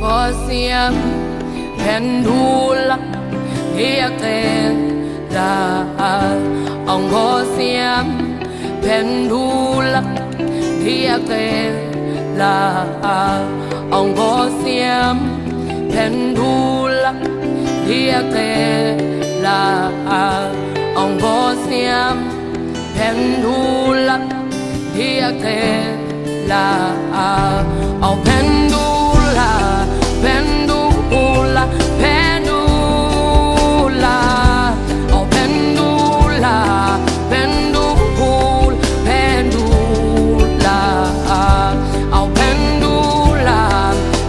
Kosiam pendula iyaqeda angosiam pendula iyaqeda angosiam pendula iyaqeda angosiam pendula iyaqeda pendula pendula, pendula, oh pendula, pendula, pendula, oh pendula,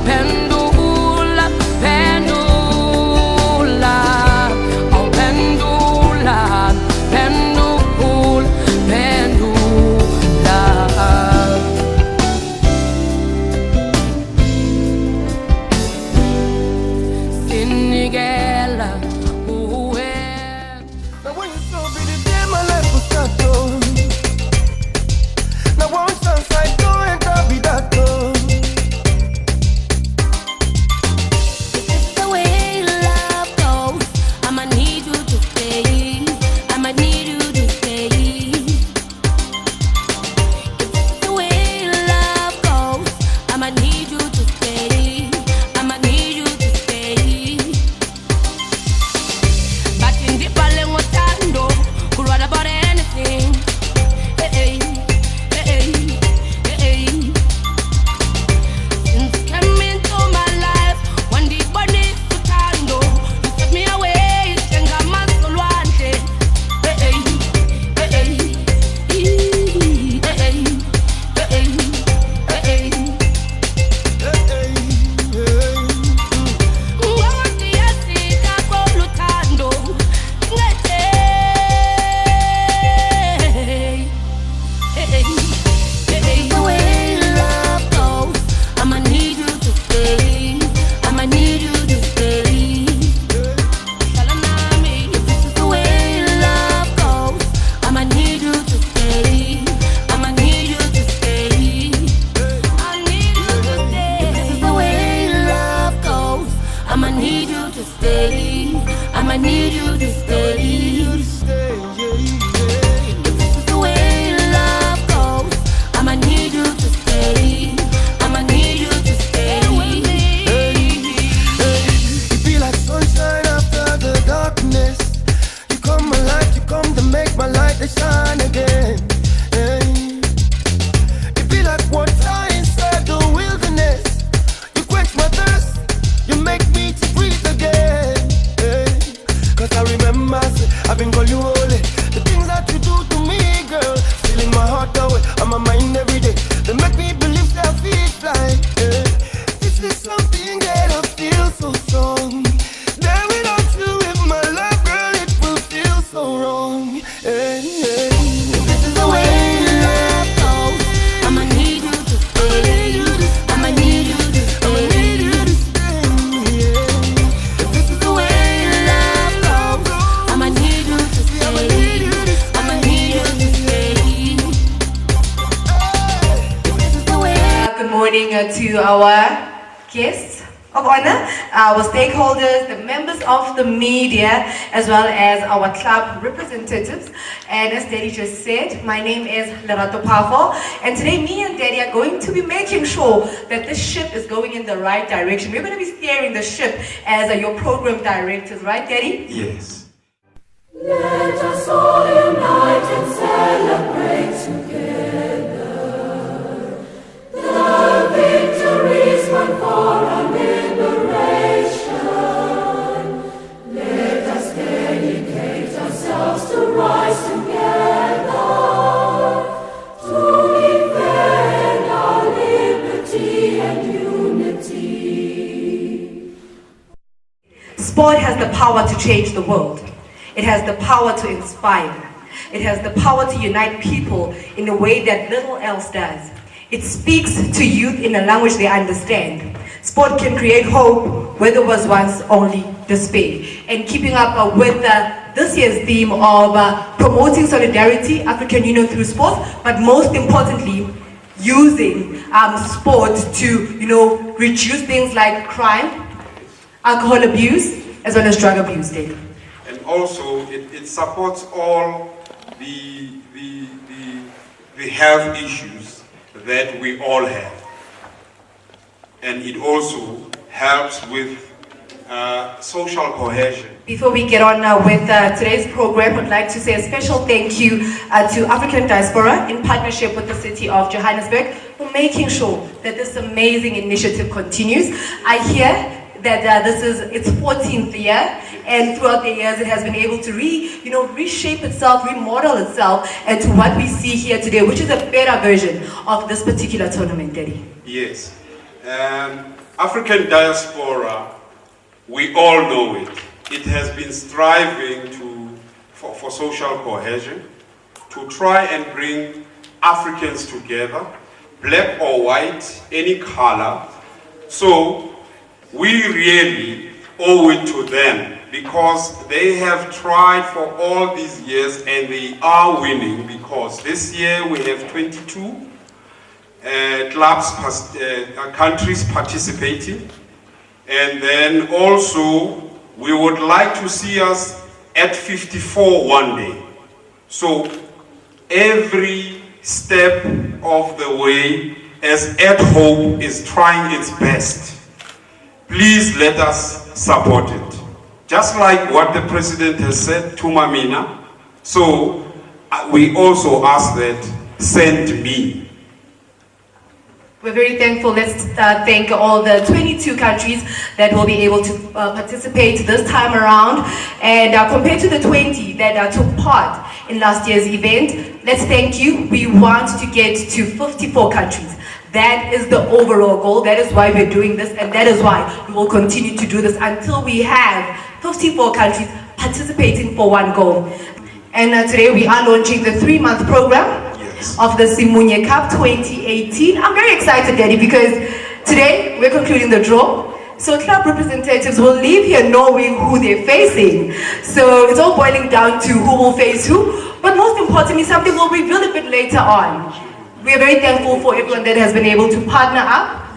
pendula, pendula, oh pendula, pendula, pendula. To our guests of honor, our stakeholders, the members of the media, as well as our club representatives. And as Daddy just said, my name is Stkb5V, and today me and Daddy are going to be making sure that this ship is going in the right direction. We're going to be steering the ship as your program directors, right, Daddy? Yes. Let us all unite and celebrate together the victories won for our liberation. Let us dedicate ourselves to rise together to defend our liberty and unity. Sport has the power to change the world. It has the power to inspire. It has the power to unite people in a way that little else does. It speaks to youth in a language they understand. Sport can create hope where there was once only despair. And keeping up with this year's theme of promoting solidarity, African union through sport, but most importantly, using sport to, reduce things like crime, alcohol abuse, as well as drug abuse, David. And also, it supports all the health issues that we all have. And it also helps with social cohesion. Before we get on with today's program, I'd like to say a special thank you to African Diaspora in partnership with the city of Johannesburg for making sure that this amazing initiative continues. I hear that this is its 14th year, and throughout the years it has been able to reshape itself, remodel itself into what we see here today, which is a better version of this particular tournament, Daddy. Yes. African Diaspora, we all know it. It has been striving for social cohesion, to try and bring Africans together, black or white, any color. So we really owe it to them, because they have tried for all these years and they are winning, because this year we have 22 countries participating. And then also we would like to see us at 54 one day. So every step of the way, as At Hope is trying its best, please let us support it. Just like what the president has said to Mamina, so we also ask that, send me. We're very thankful. Let's thank all the 22 countries that will be able to participate this time around. And compared to the 20 that took part in last year's event, let's thank you. We want to get to 54 countries. That is the overall goal. That is why we're doing this, and that is why we will continue to do this until we have 54 countries participating for one goal. And today we are launching the 3-month program of the Simunye Cup 2018. I'm very excited, Daddy, because today we're concluding the draw. So club representatives will leave here knowing who they're facing. So it's all boiling down to who will face who. But most importantly, something we'll reveal a bit later on. We are very thankful for everyone that has been able to partner up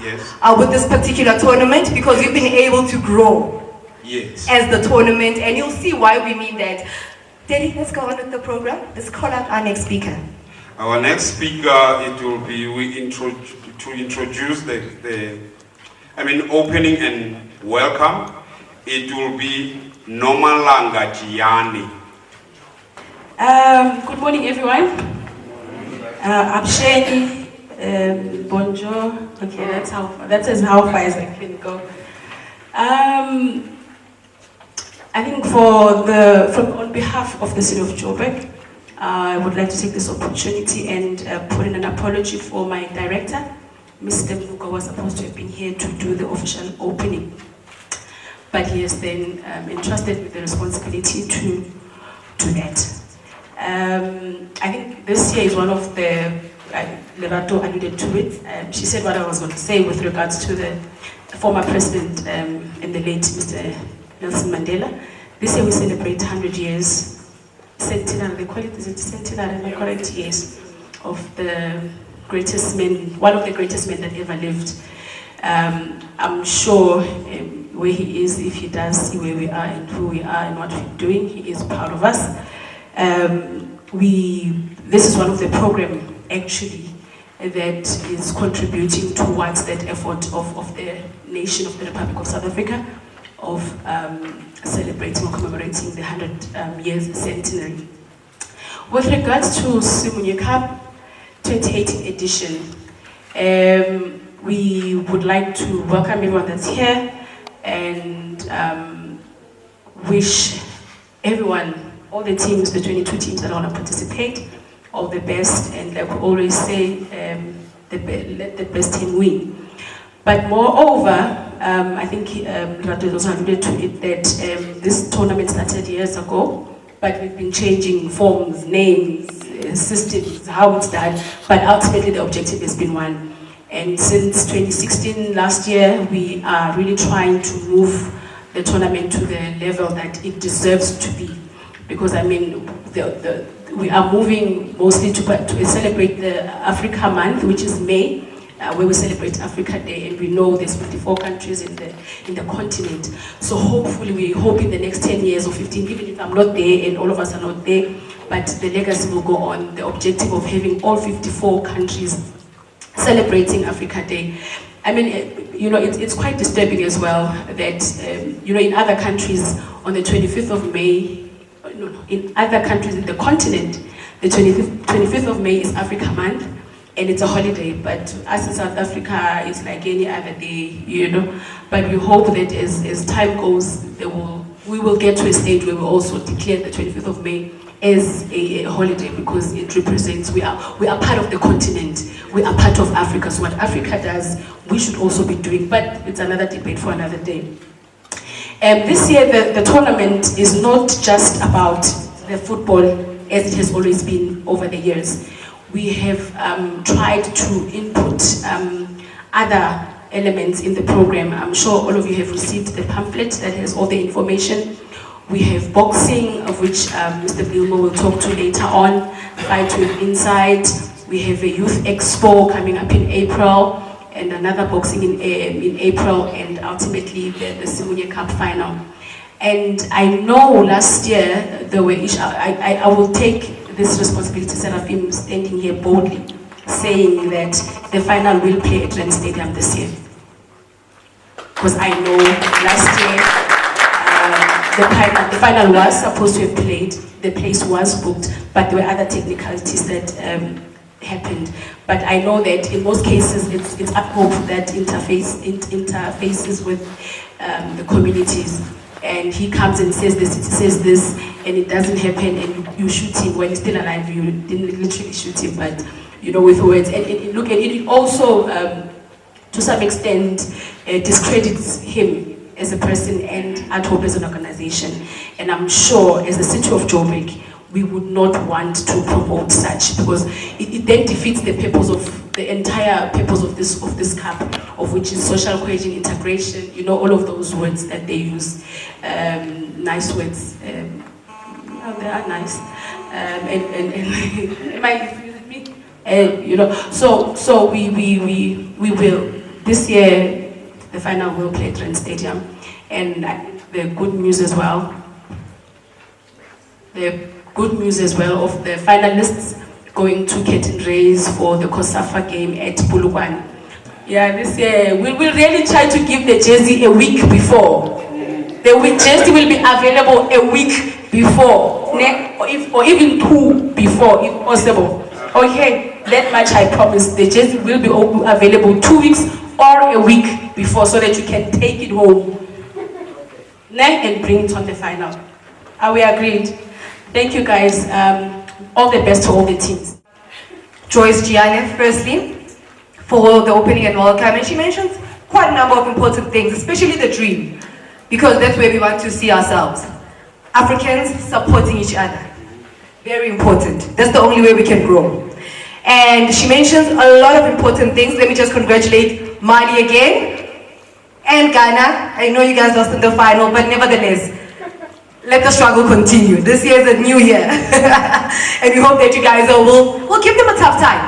with this particular tournament, because we've been able to grow as the tournament, and you'll see why we mean that. Daddy, let's go on with the program. Let's call out our next speaker. Our next speaker, it will be to introduce the opening and welcome. It will be Nomalanga Gianni. Good morning, everyone. I'm Shani. Bonjour. Okay, that's as how far as I can go. I think on behalf of the city of Joburg, I would like to take this opportunity and put in an apology for my director. Mr. Mvuka was supposed to have been here to do the official opening, but he has then entrusted with the responsibility to do that. I think this year is one of the, Lerato alluded to it, she said what I was going to say with regards to the former president and the late Mr. Nelson Mandela. This year we celebrate 100 years, centenary, they call it, is it centenary, am I correct? Yes, of the greatest men, one of the greatest men that ever lived. I'm sure where he is, if he does see where we are and who we are and what we're doing, he is proud of us. This is one of the programs actually that is contributing towards that effort of the nation of the Republic of South Africa of celebrating or commemorating the 100 years centenary. With regards to Simunye Cup 2018 edition, we would like to welcome everyone that's here and wish everyone, all the teams, the 22 teams that want to participate, all the best, and like we always say, let the best team win. But moreover, I think Rato also alluded to it, that this tournament started years ago, but we've been changing forms, names, systems, how it's done, but ultimately the objective has been one. And since 2016, last year, we are really trying to move the tournament to the level that it deserves to be. Because I mean, we are moving mostly to celebrate the Africa month, which is May, where we celebrate Africa Day, and we know there's 54 countries in the continent. So hopefully, we hope in the next 10 years or 15, even if I'm not there and all of us are not there, but the legacy will go on. The objective of having all 54 countries celebrating Africa Day. I mean, you know, it's quite disturbing as well that, you know, in other countries on the 25th of May, in other countries in the continent, the 25th of May is Africa Month, and it's a holiday. But us in South Africa, it's like any other day, you know. But we hope that as time goes, we will get to a stage where we also declare the 25th of May as a holiday, because it represents we are part of the continent. We are part of Africa. So what Africa does, we should also be doing. But it's another debate for another day. This year, the tournament is not just about the football as it has always been over the years. We have tried to input other elements in the program. I'm sure all of you have received the pamphlet that has all the information. We have boxing, of which Mr. Gilmore will talk to later on, Fight with Insight. We have a youth expo coming up in April, and another boxing in April, and ultimately the Simunye Cup final. And I know last year there were issues. I will take this responsibility, Seraphim, standing here boldly, saying that the final will play at Rand Stadium this year. Because I know last year the final was supposed to have played, the place was booked, but there were other technicalities that happened. But I know that in most cases it's up hope that interfaces with the communities, and he comes and says this, and it doesn't happen, and you shoot him when he's still alive. You didn't literally shoot him, but you know, with words. And look at it, it also to some extent discredits him as a person and at Hope as an organization. And I'm sure as the city of Joburg, we would not want to promote such, because it then defeats the purpose of the entire purpose of this cup, of which is social cohesion, integration, you know, all of those words that they use, nice words. They are nice. Am I with me? You know, so we will this year. The final will play at Rand Stadium, and the good news as well. The good news as well of the finalists going to Curtain Raise for the COSAFA game at Polokwane. Yeah, this year we will really try to give the jersey a week before. The jersey will be available a week before, or even 2 before, if possible. Okay, that much I promise. The jersey will be available 2 weeks or a week before, so that you can take it home and bring it on the final. Are we agreed? Thank you guys. All the best to all the teams. Joyce Gianni, firstly, for the opening and welcome. And she mentions quite a number of important things, especially the dream, because that's where we want to see ourselves. Africans supporting each other. Very important. That's the only way we can grow. And she mentions a lot of important things. Let me just congratulate Mali again. And Ghana. I know you guys lost in the final, but nevertheless, let the struggle continue. This year is a new year. And we hope that you guys will give them a tough time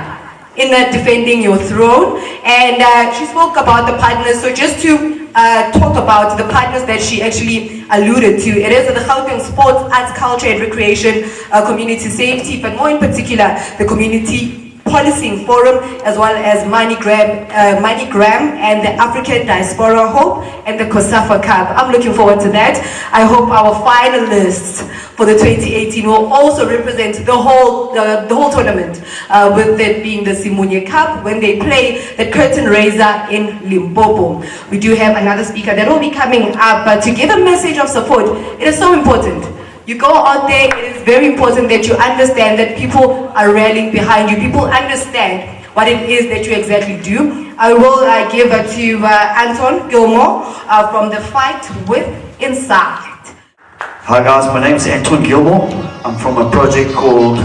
in defending your throne. And she spoke about the partners. So just to talk about the partners that she actually alluded to, it is the Gauteng Sports, Arts, Culture and Recreation, Community Safety, but more in particular, the Community Policing Forum, as well as MoneyGram and the African Diaspora Hope and the COSAFA Cup. I'm looking forward to that. I hope our finalists for the 2018 will also represent the whole tournament, with it being the Simunye Cup when they play the curtain raiser in Limpopo. We do have another speaker that will be coming up, but to give a message of support, it is so important. You go out there, it is very important that you understand that people are rallying behind you. People understand what it is that you exactly do. I will give it to Anton Gilmore from the Fight with Insight. Hi guys, my name is Anton Gilmore. I'm from a project called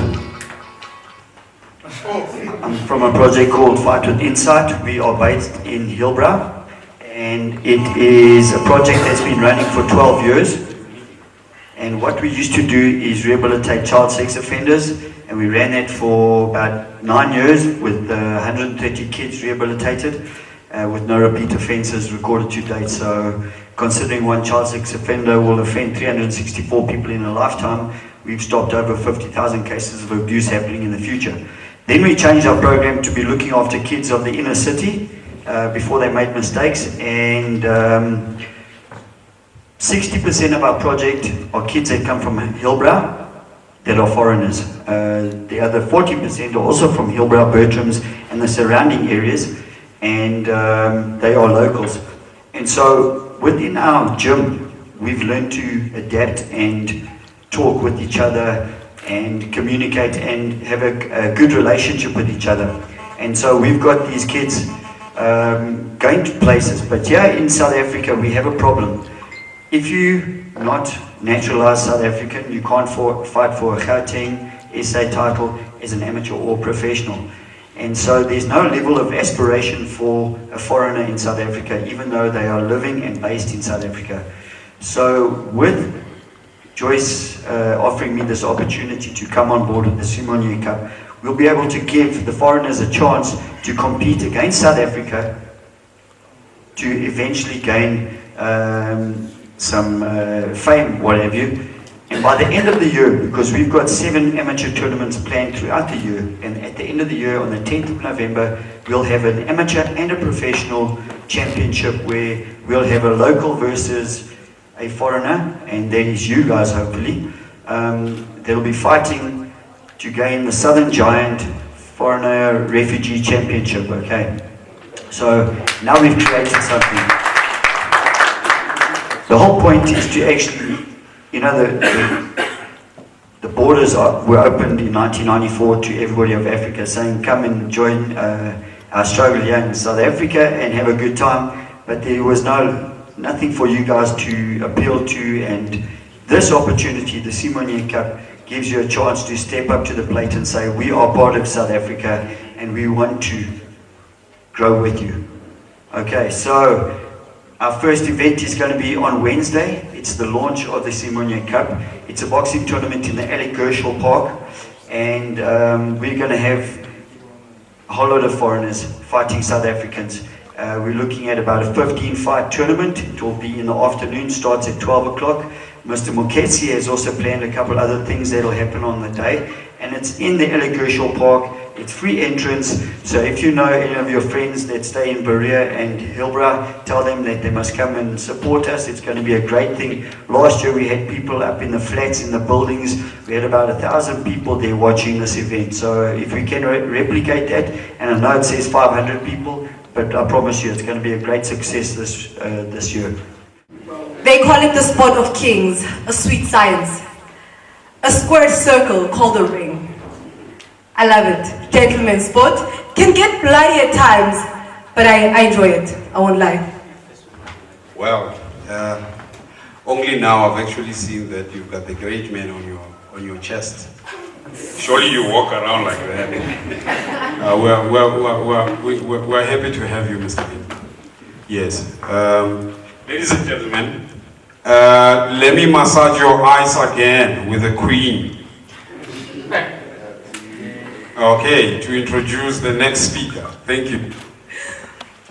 I'm from a project called Fight with Insight. We are based in Hillbrow, and it is a project that's been running for 12 years. And what we used to do is rehabilitate child sex offenders, and we ran that for about 9 years with 130 kids rehabilitated with no repeat offences recorded to date. So considering one child sex offender will offend 364 people in a lifetime, we've stopped over 50,000 cases of abuse happening in the future. Then we changed our program to be looking after kids of the inner city before they made mistakes, and 60% of our project are kids that come from Hillbrow that are foreigners. The other 40% are also from Hillbrow, Bertrams and the surrounding areas, and they are locals. And so within our gym, we've learned to adapt and talk with each other and communicate and have a good relationship with each other. And so we've got these kids going to places, but here in South Africa we have a problem. If you're not naturalized South African, you can't fight for a Gauteng SA title as an amateur or professional. And so there's no level of aspiration for a foreigner in South Africa, even though they are living and based in South Africa. So with Joyce offering me this opportunity to come on board with the Simunye Cup, we'll be able to give the foreigners a chance to compete against South Africa to eventually gain some fame, what have you. And by the end of the year, because we've got 7 amateur tournaments planned throughout the year, and at the end of the year, on the 10th of November, we'll have an amateur and a professional championship where we'll have a local versus a foreigner, and that is you guys, hopefully. They'll be fighting to gain the Southern Giant Foreigner Refugee Championship, okay? So now we've created something. The whole point is to actually, you know, the borders were opened in 1994 to everybody of Africa, saying come and join our struggle here in South Africa and have a good time. But there was nothing for you guys to appeal to, and this opportunity, the Simunye Cup, gives you a chance to step up to the plate and say we are part of South Africa and we want to grow with you. Okay, so our first event is going to be on Wednesday. It's the launch of the Simunye Cup. It's a boxing tournament in the Alec Gershall Park, and we're going to have a whole lot of foreigners fighting South Africans. We're looking at about a 15-fight tournament. It will be in the afternoon, starts at 12 o'clock. Mr. Muketsi has also planned a couple other things that will happen on the day, and it's in the Alec Gershall Park. It's free entrance, so if you know any of your friends that stay in Berea and Hillbrow, tell them that they must come and support us. It's going to be a great thing. Last year we had people up in the flats, in the buildings. We had about 1,000 people there watching this event. So if we can replicate that, and I know it says 500 people, but I promise you it's going to be a great success this year. They call it the sport of kings, a sweet science. A squared circle called a ring. I love it. Gentlemen's sport can get bloody at times, but I enjoy it. I won't lie. Well, only now I've actually seen that you've got the great man on your chest. Surely you walk around like that. We're happy to have you, Mr. Lee. Yes. Ladies and gentlemen, let me massage your eyes again with the Queen. Okay, to introduce the next speaker. Thank you.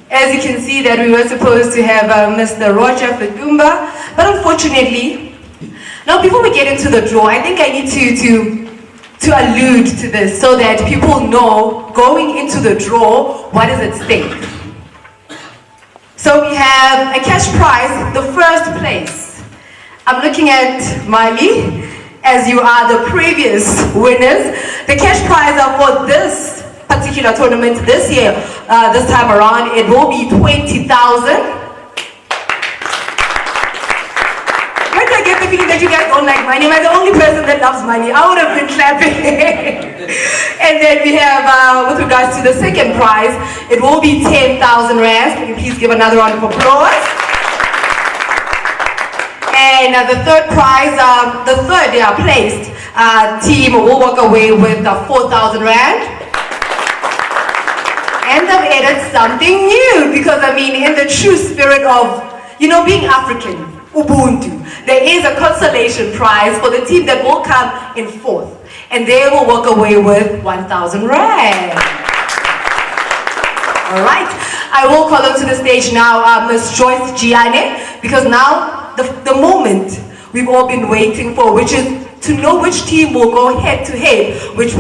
As you can see that we were supposed to have Mr. Roger Fedumba, but unfortunately, now before we get into the draw, I think I need to allude to this so that people know going into the draw what is at stake. So we have a cash prize, the first place. I'm looking at Miley, as you are the previous winners. The cash prize for this particular tournament this year, this time around, it will be 20,000. Where did I get the feeling that you guys don't like money? Am I the only person that loves money? I would have been clapping. And then we have, with regards to the second prize, it will be 10,000 rands. Can you please give another round of applause? And the third prize, the third placed team will walk away with 4,000 rand. And they've added something new because, I mean, in the true spirit of, being African, Ubuntu, there is a consolation prize for the team that will come in fourth. And they will walk away with 1,000 rand. All right. I will call onto the stage now Ms. Joyce Gianni, because now the moment we've all been waiting for, which is to know which team will go head to head with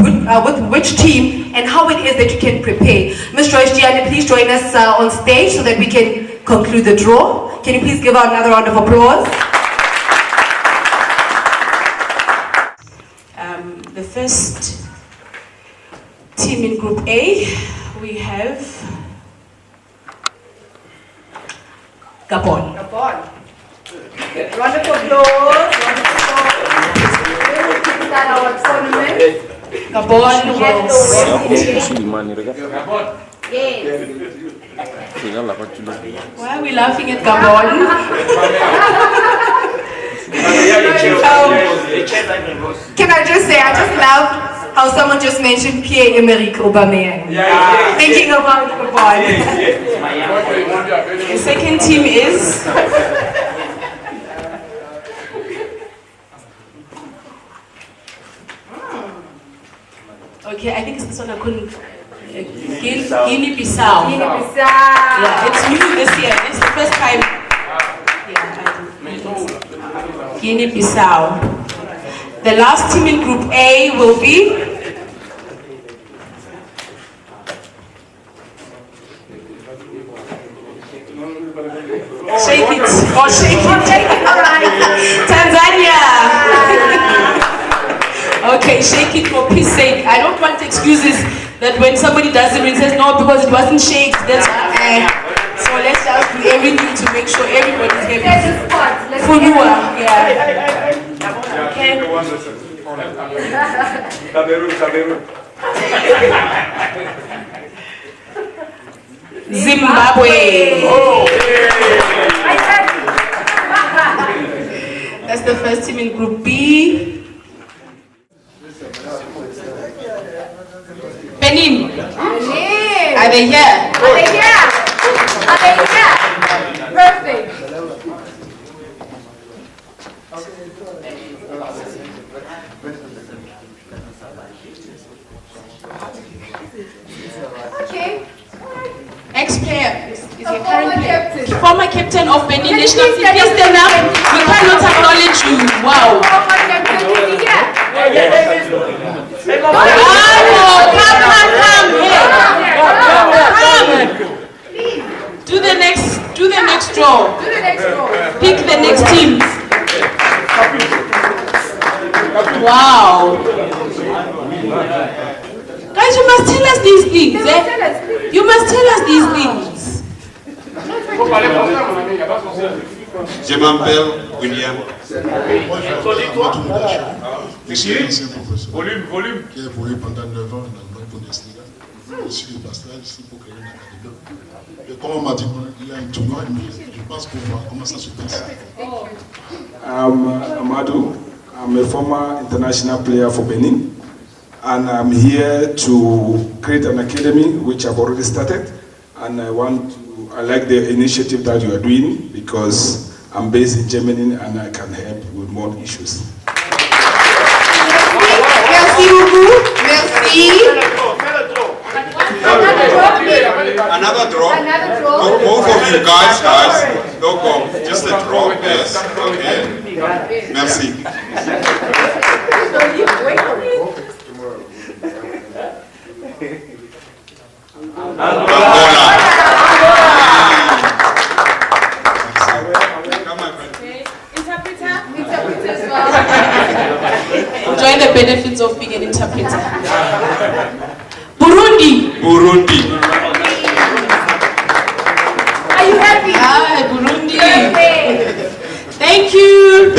which team and how it is that you can prepare. Ms. Joyce Gianni, please join us on stage so that we can conclude the draw. Can you please give her another round of applause? The first team in Group A, we have Gabon. Gabon. Round of applause. Start our tournament. Gabon will. Why are we laughing at Gabon? Can I just say, I just love how someone just mentioned Pierre-Emerick Aubameyang. Thinking about Gabon. The second team is okay, I think it's this one I couldn't. Guinea-Bissau. Guinea-Bissau. Yeah, it's new this year. It's the first time. Yeah, Guinea-Bissau. The last team in Group A will be shake it. Oh, shake it. All right. Tanzania. Okay, shake it for peace sake. I don't want excuses that when somebody does it and says no because it wasn't shaked. That's so let's just do everything to make sure everybody's happy. Funua, yeah. Okay. Zimbabwe. That's the first team in Group B. Benin. Are they here? Are they here? Are they here? Perfect. Okay. Ex-player. Is your Former captain. Former captain of Benin national team. Please stand up. We cannot acknowledge you. Wow. Former captain, is he here? Come. Hey. Come. Do the next draw. Do the next row. Pick the next team. Wow. Guys, you must tell us these things. You must tell us these things. Je m'appelle William. Je suis ancien professeur qui a évolué pendant 9 ans dans le Bundesliga. Je suis le pasteur ici pour créer une académie. Et comme on m'a dit, il y a un tournoi, je pense pour voir comment ça se passe. Amadou, I'm a former international player for Benin, and I'm here to create an academy which I've already started, and I like the initiative that you are doing because I'm based in Germany and I can help with more issues. Merci beaucoup. Merci. Another draw? Another draw. Both of you guys, don't go. Just a draw, yes. Okay. Merci. Angola. Enjoy the benefits of being an interpreter. Burundi. Are you happy? Hi, Burundi. Perfect. Thank you.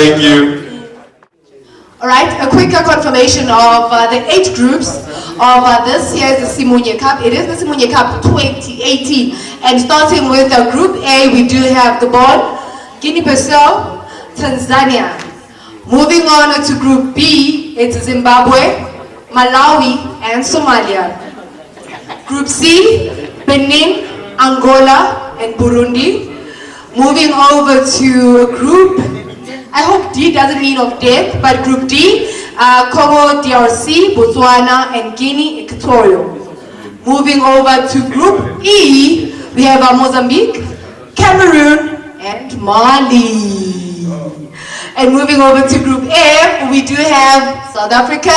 All right, a quick confirmation of the 8 groups of this year's Simunye Cup. It is the Simunye Cup 2018. And starting with Group A, we do have Gabon, Guinea-Bissau, Tanzania. Moving on to Group B, it's Zimbabwe, Malawi, and Somalia. Group C, Benin, Angola, and Burundi. Moving over to Group, I hope D doesn't mean of death, but Group D, Congo, DRC, Botswana, and Guinea Equatorial. Moving over to Group E, we have Mozambique, Cameroon, and Mali. And moving over to Group F, we do have South Africa,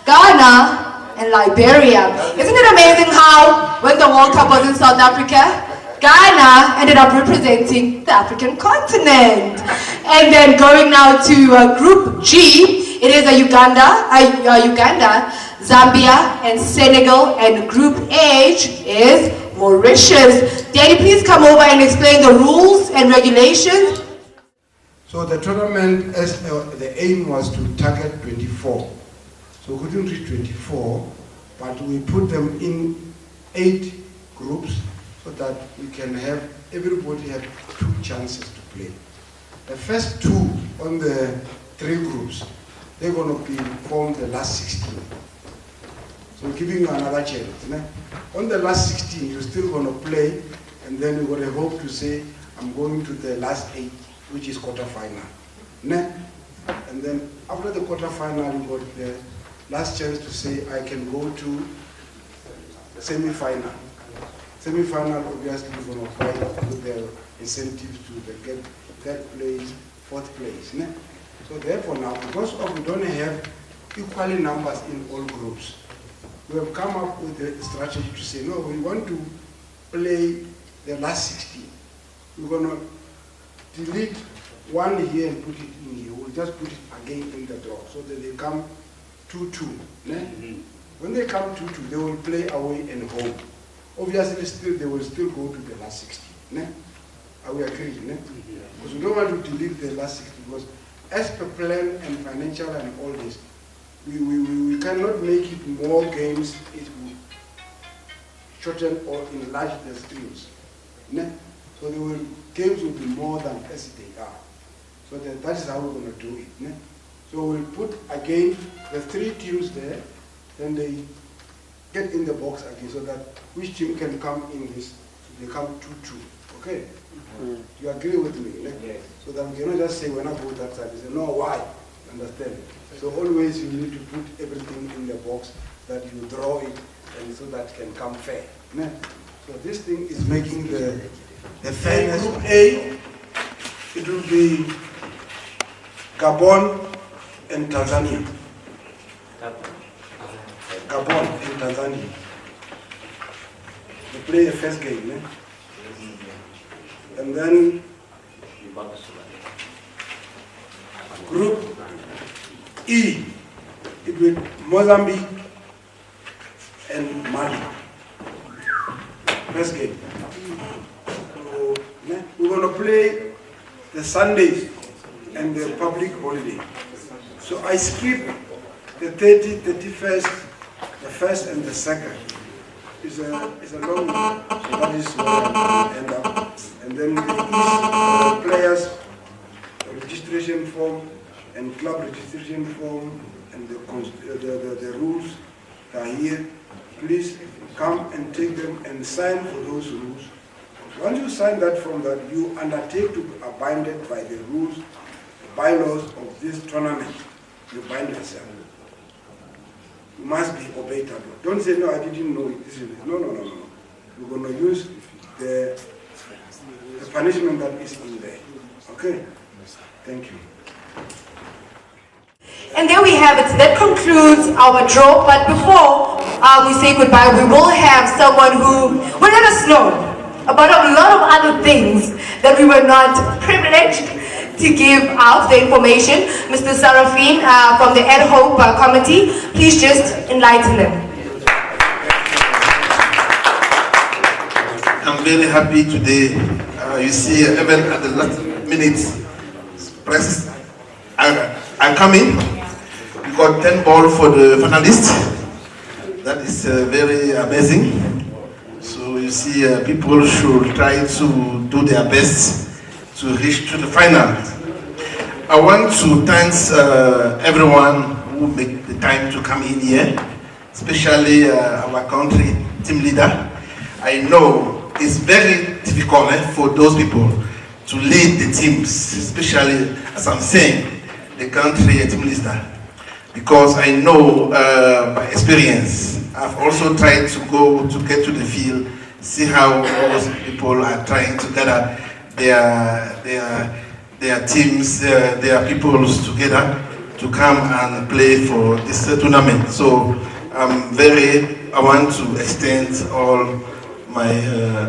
Ghana, and Liberia. Isn't it amazing how when the World Cup was in South Africa, Ghana ended up representing the African continent. And then going now to Group G, it is Uganda, Zambia, and Senegal. And Group H is Mauritius. Daddy, please come over and explain the rules and regulations. So the tournament, the aim was to target 24. So we couldn't reach 24, but we put them in 8 groups so that we can have, everybody have 2 chances to play. The first 2 on the 3 groups, they're going to be formed the last 16. So giving you another chance. Né? On the last 16, you're still going to play, and then you're going to hope to say, I'm going to the last 8, which is quarterfinal. Né? And then after the quarterfinal, you got the last chance to say, I can go to semi-final. Semi-final, obviously, you're going to fight with the incentives to get 3rd place, 4th place. Né? So therefore now, because we don't have equally numbers in all groups, we have come up with a strategy to say, no, we want to play the last 16. We're going to delete 1 here and put it in here. We'll just put it again in the draw so that they come 2-2. When they come 2-2, they will play away and home. Obviously, they will still go to the last 16. Ne? Are we agreed? Ne? Because we don't want to delete the last 16, because as per plan and financial and all this, we cannot make it more games. It will shorten or enlarge the streams. Ne? So games will be more than as they are. So that is how we're going to do it. Ne? So we'll put again the 3 teams there, then they get in the box again, so that which team can come in this, they come 2-2. Okay? You agree with me? Ne? Yes. So that we cannot just say when I go that side, they say, no, why? Understand? So always you need to put everything in the box, that you draw it, and so that can come fair. Ne? So this thing is making the fairness. Group A, it will be Gabon and Tanzania. Gabon and Tanzania. They play the first game. Ne? And then Group E, it will be Mozambique and Mali. First game. So, we're going to play the Sundays and the public holiday. So I skip the 30th, 31st, the 1st and the 2nd. It's a long one. So that is where I end up. And then the players registration form and club registration form and the rules are here. Please come and take them and sign for those rules. Once you sign that form, that you undertake to be abided by the rules, the bylaws of this tournament, you bind yourself. You must be obeyed. Don't say, no, I didn't know it. This is it. No, no, no, no. You're going to use the punishment that is in there. Okay? Thank you. And there we have it. That concludes our draw. But before we say goodbye, we will have someone who will let us know about a lot of other things that we were not privileged to give out the information. Mr. Sarafin from the Ad Hoc Committee, please just enlighten them. I'm very happy today. You see, even at the last minute, press are coming. We got 10 balls for the finalists. That is very amazing. So you see, people should try to do their best to reach to the final. I want to thank everyone who make the time to come in here, especially our country team leader. I know it's very difficult for those people to lead the teams, especially, as I'm saying, the country team leader. Because I know by experience, I've also tried to go to get to the field, see how those people are trying to gather their teams, their peoples together to come and play for this tournament. So I want to extend all my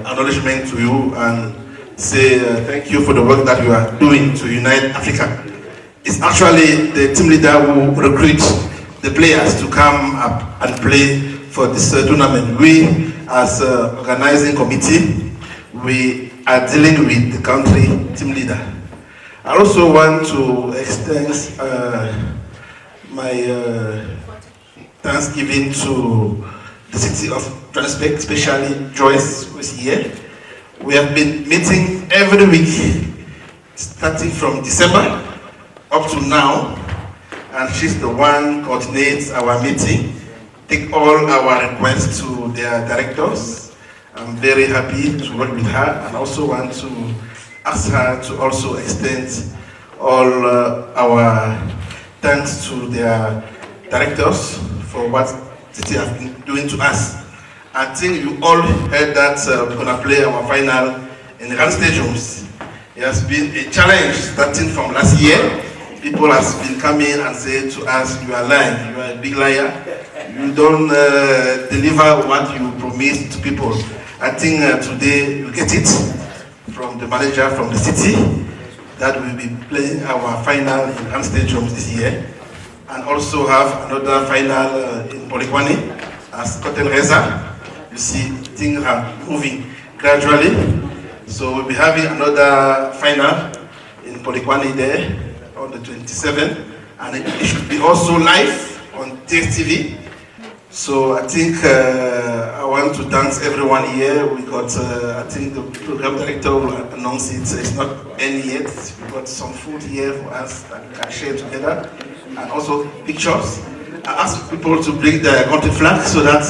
acknowledgement to you and say thank you for the work that you are doing to unite Africa. It's actually the team leader who recruits the players to come up and play for this tournament. We, as an organizing committee, we are dealing with the country team leader. I also want to extend my thanksgiving to the city of Johannesburg, especially Joyce, who is here. We have been meeting every week, starting from December up to now, and she's the one coordinates our meeting, take all our requests to their directors. I'm very happy to work with her, and also want to ask her to also extend all our thanks to their directors for what city has been doing to us. I think you all heard that we're going to play our final in the Grand Stadiums. It has been a challenge starting from last year. People have been coming and saying to us, you are lying, you are a big liar. You don't deliver what you promised to people. I think today you get it from the manager from the city that will be playing our final in Grand Stadiums this year. And also have another final in Polokwane as Cotton Reza. You see, things are moving gradually. So we'll be having another final in Polokwane there on the 27th, and it should be also live on TSTV. So I think I want to thank everyone here. We got, I think the program director will announce it. It's not end yet. We got some food here for us that we can share together, and also pictures. I ask people to bring their country flag so that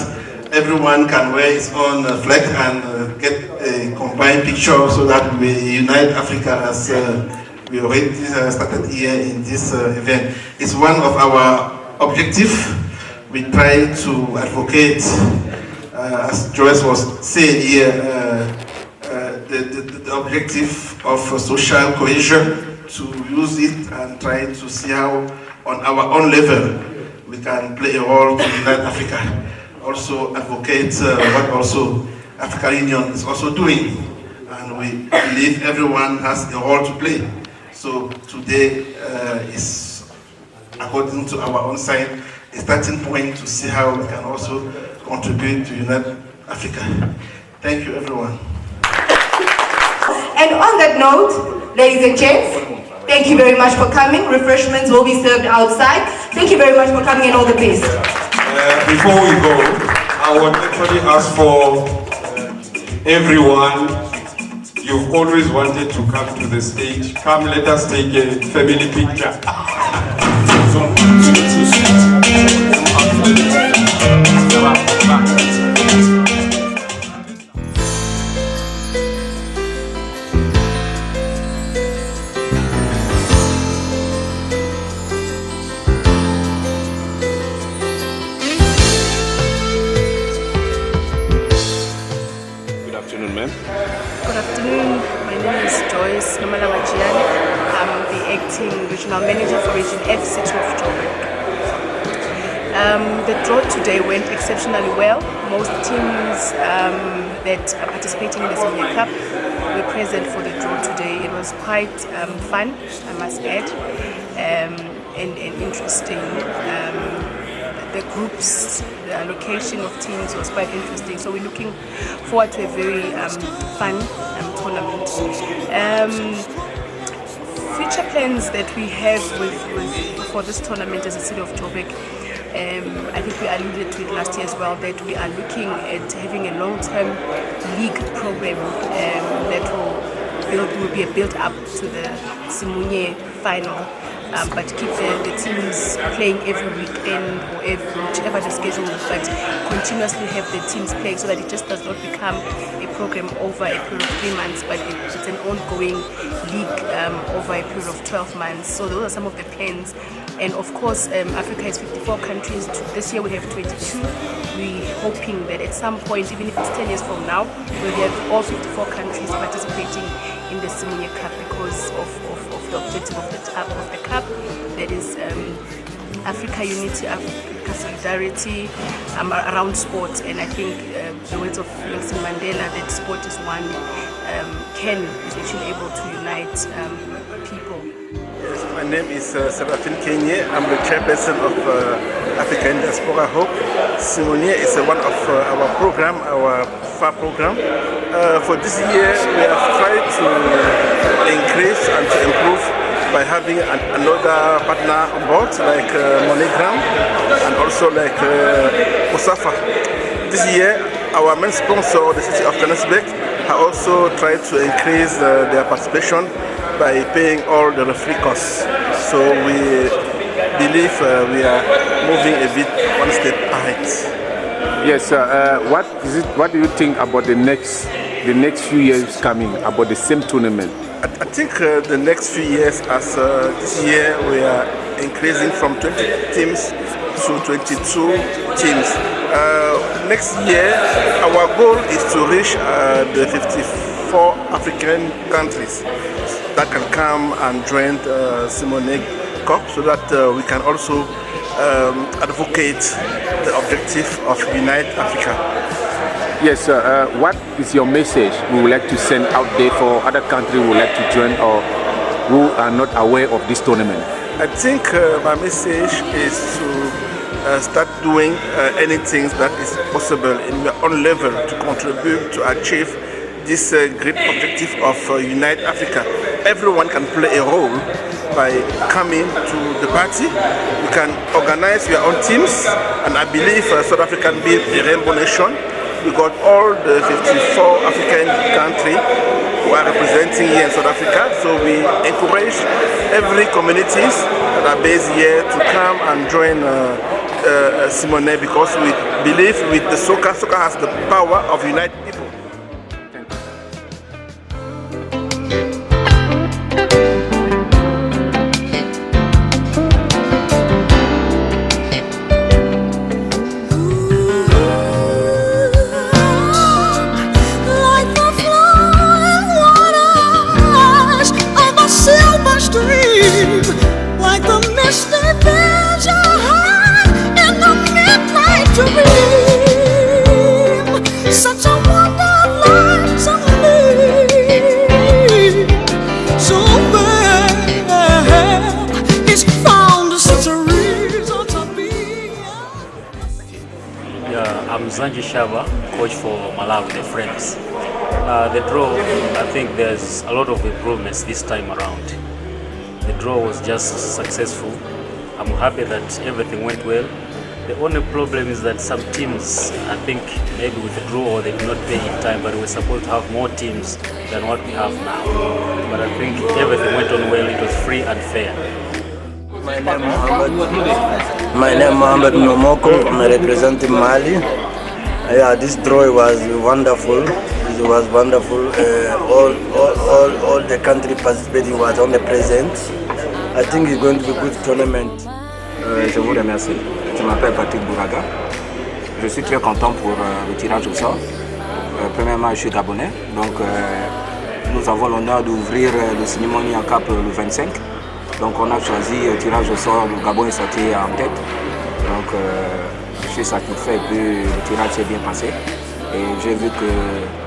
everyone can wear his own flag and get a combined picture so that we unite Africa as we already started here in this event. It's one of our objectives. We try to advocate, as Joyce was saying here, the objective of social cohesion, to use it and try to see how on our own level we can play a role to unite Africa. Also advocate what also African Union is also doing, and we believe everyone has a role to play. So today is, according to our own side, a starting point to see how we can also contribute to unite Africa. Thank you, everyone. And on that note, ladies and gents, thank you very much for coming. Refreshments will be served outside. Thank you very much for coming, and all the best. Before we go, I would actually ask for everyone. You've always wanted to come to the stage. Come, let us take a family picture. Good afternoon, ma'am. Good afternoon. My name is Joyce Nomalamajiani. I'm the acting regional manager for Region F, City of Joburg. The draw today went exceptionally well. Most teams that are participating in the Simunye Cup were present for the draw today. It was quite fun, I must add, and interesting. The groups, the allocation of teams was quite interesting. So we're looking forward to a very fun tournament. Future plans that we have for this tournament as a City of Joburg, I think we alluded to it last year as well, that we are looking at having a long-term league program that will be a build-up to the Simunye final. But keep the teams playing every weekend or whichever the schedule is, but continuously have the teams playing so that it just does not become a program over a period of 3 months, but it's an ongoing league over a period of 12 months. So those are some of the plans. And of course, Africa has 54 countries. This year we have 22. We're hoping that at some point, even if it's 10 years from now, we'll have all 54 countries participating in the Simunye Cup because of the objective of the cup, that is Africa unity, Africa solidarity around sport. And I think the words of Nelson Mandela, that sport is one, is actually able to unite people. Yes, my name is Serafin Kenye. I'm the chairperson of African Diaspora Hope. Simunye is one of our program, our FAR program. For this year, we have tried to increase and to improve by having another partner on board, like MoneyGram and also like Osafa. This year, our main sponsor, the city of Johannesburg, has also tried to increase their participation by paying all the referee costs. So we believe we are moving a bit one step ahead. Yes, what do you think about the next few years coming, about the same tournament? I think the next few years, as this year we are increasing from 20 teams to 22 teams. Next year, our goal is to reach the 54 African countries that can come and join the Simunye Cup, so that we can also advocate the objective of Unite Africa. Yes, what is your message we would like to send out there for other countries who would like to join or who are not aware of this tournament? I think my message is to start doing anything that is possible in your own level to contribute to achieve this great objective of Unite Africa. Everyone can play a role by coming to the party. You can organize your own teams, and I believe South Africa can be a rainbow nation. We got all the 54 African countries who are representing here in South Africa, so we encourage every communities that are based here to come and join Simunye, because we believe with the soccer has the power of uniting people. Like the misty vision in the midnight dream, such a wonder lies on me. So where is found such a reason to be? Yeah, I'm Zanji Shaba, coach for Malawi, the Friends. The draw, I think there's a lot of improvements this time around. The draw was just successful. I'm happy that everything went well. The only problem is that some teams, I think maybe with the draw they did not pay in time, but we're supposed to have more teams than what we have now. But I think everything went on well. It was free and fair. My name is Mohamed Nomoko. I'm representing Mali. Yeah, this draw was wonderful. It was wonderful. All the country participating was on the present. I think it's going to be a good tournament. Je vous remercie. Je m'appelle Patrick Bouraga. Je suis très content pour le tirage au sort. Premièrement, je suis gabonais. Donc, nous avons l'honneur d'ouvrir le Simunye Cup le 25. Donc, on a choisi le tirage au sort. Le Gabon est sorti en tête. Donc, je suis satisfait que le tirage s'est bien passé. Et j'ai vu que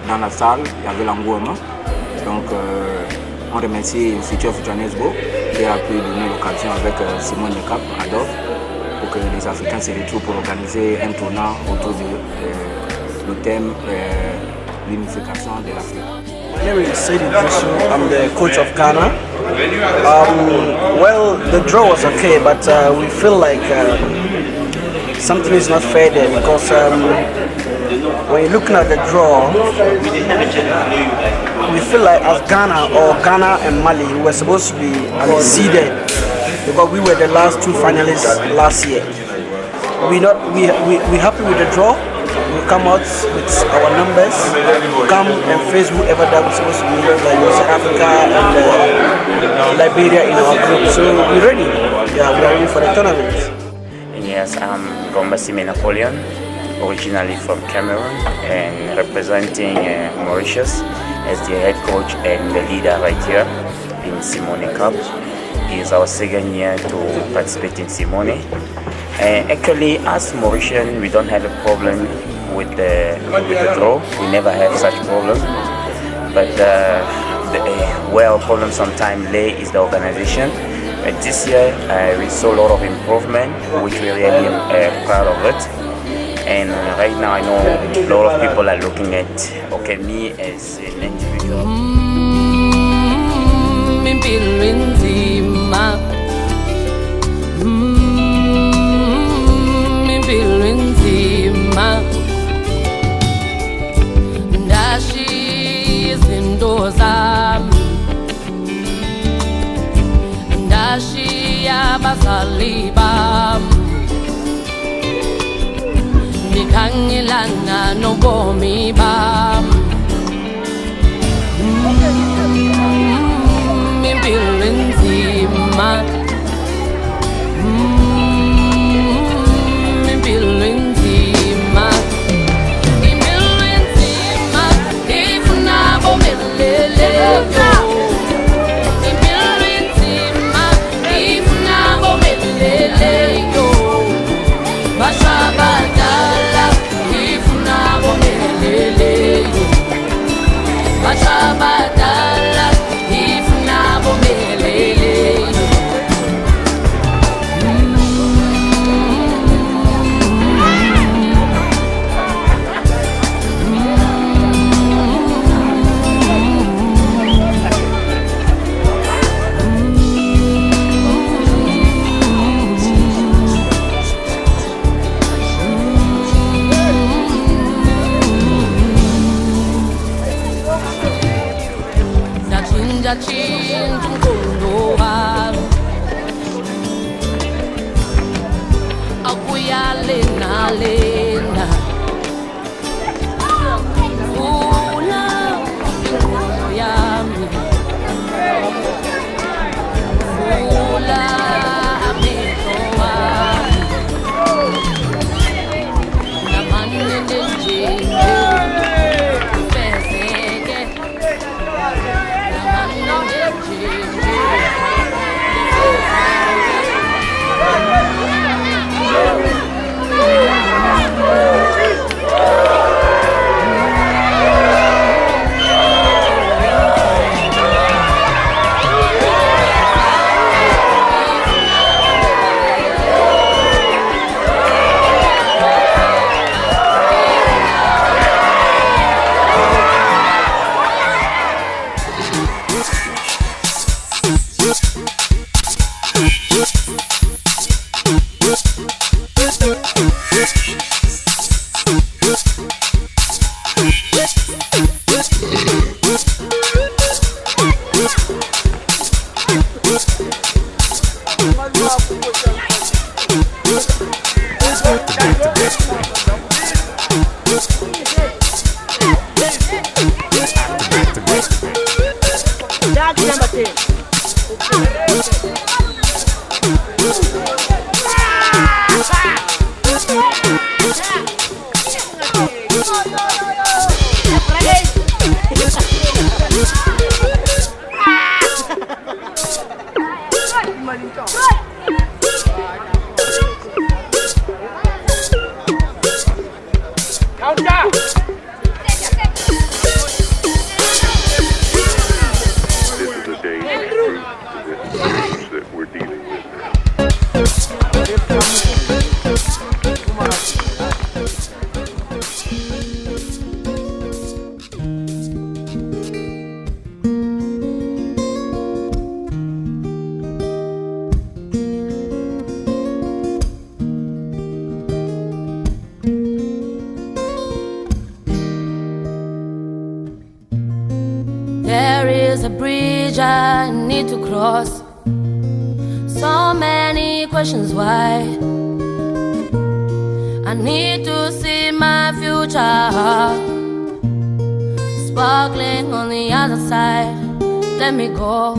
dans la salle, il y avait l'engouement. Donc, on remercie City of Johannesburg qui a pu donner l'occasion avec Simunye Cup à Dove pour que les Africains se retrouvent pour organiser un tournoi autour du thème l'unification de l'Afrique. My name is Sidi Disu. I'm the coach of Ghana. Well, the draw was okay, but we feel like something is not fair there because when you're looking at the draw, we feel like as Ghana and Mali, we were supposed to be seeded because we were the last two finalists last year. We happy with the draw. We come out with our numbers, come and face whoever that we're supposed to be, like South Africa and Liberia in our group. So we're ready. Yeah, we are ready for the tournament. Yes, I'm Gombasime Napoleon, originally from Cameroon and representing Mauritius as the head coach and the leader right here in Simunye Cup. It's our second year to participate in Simunye. Actually, as Mauritian, we don't have a problem with the draw. We never have such problem. But where our problem sometimes lay is the organization. But this year, we saw a lot of improvement, which we really proud of it. And right now, I know a lot of people are looking at, okay, me as an individual. Abazali bam Nikangilana nobomi bam Impilo nzima Impilo nzima Impilo nzima ifuna bomelele I need to cross. So many questions why. I need to see my future sparkling on the other side. Let me go.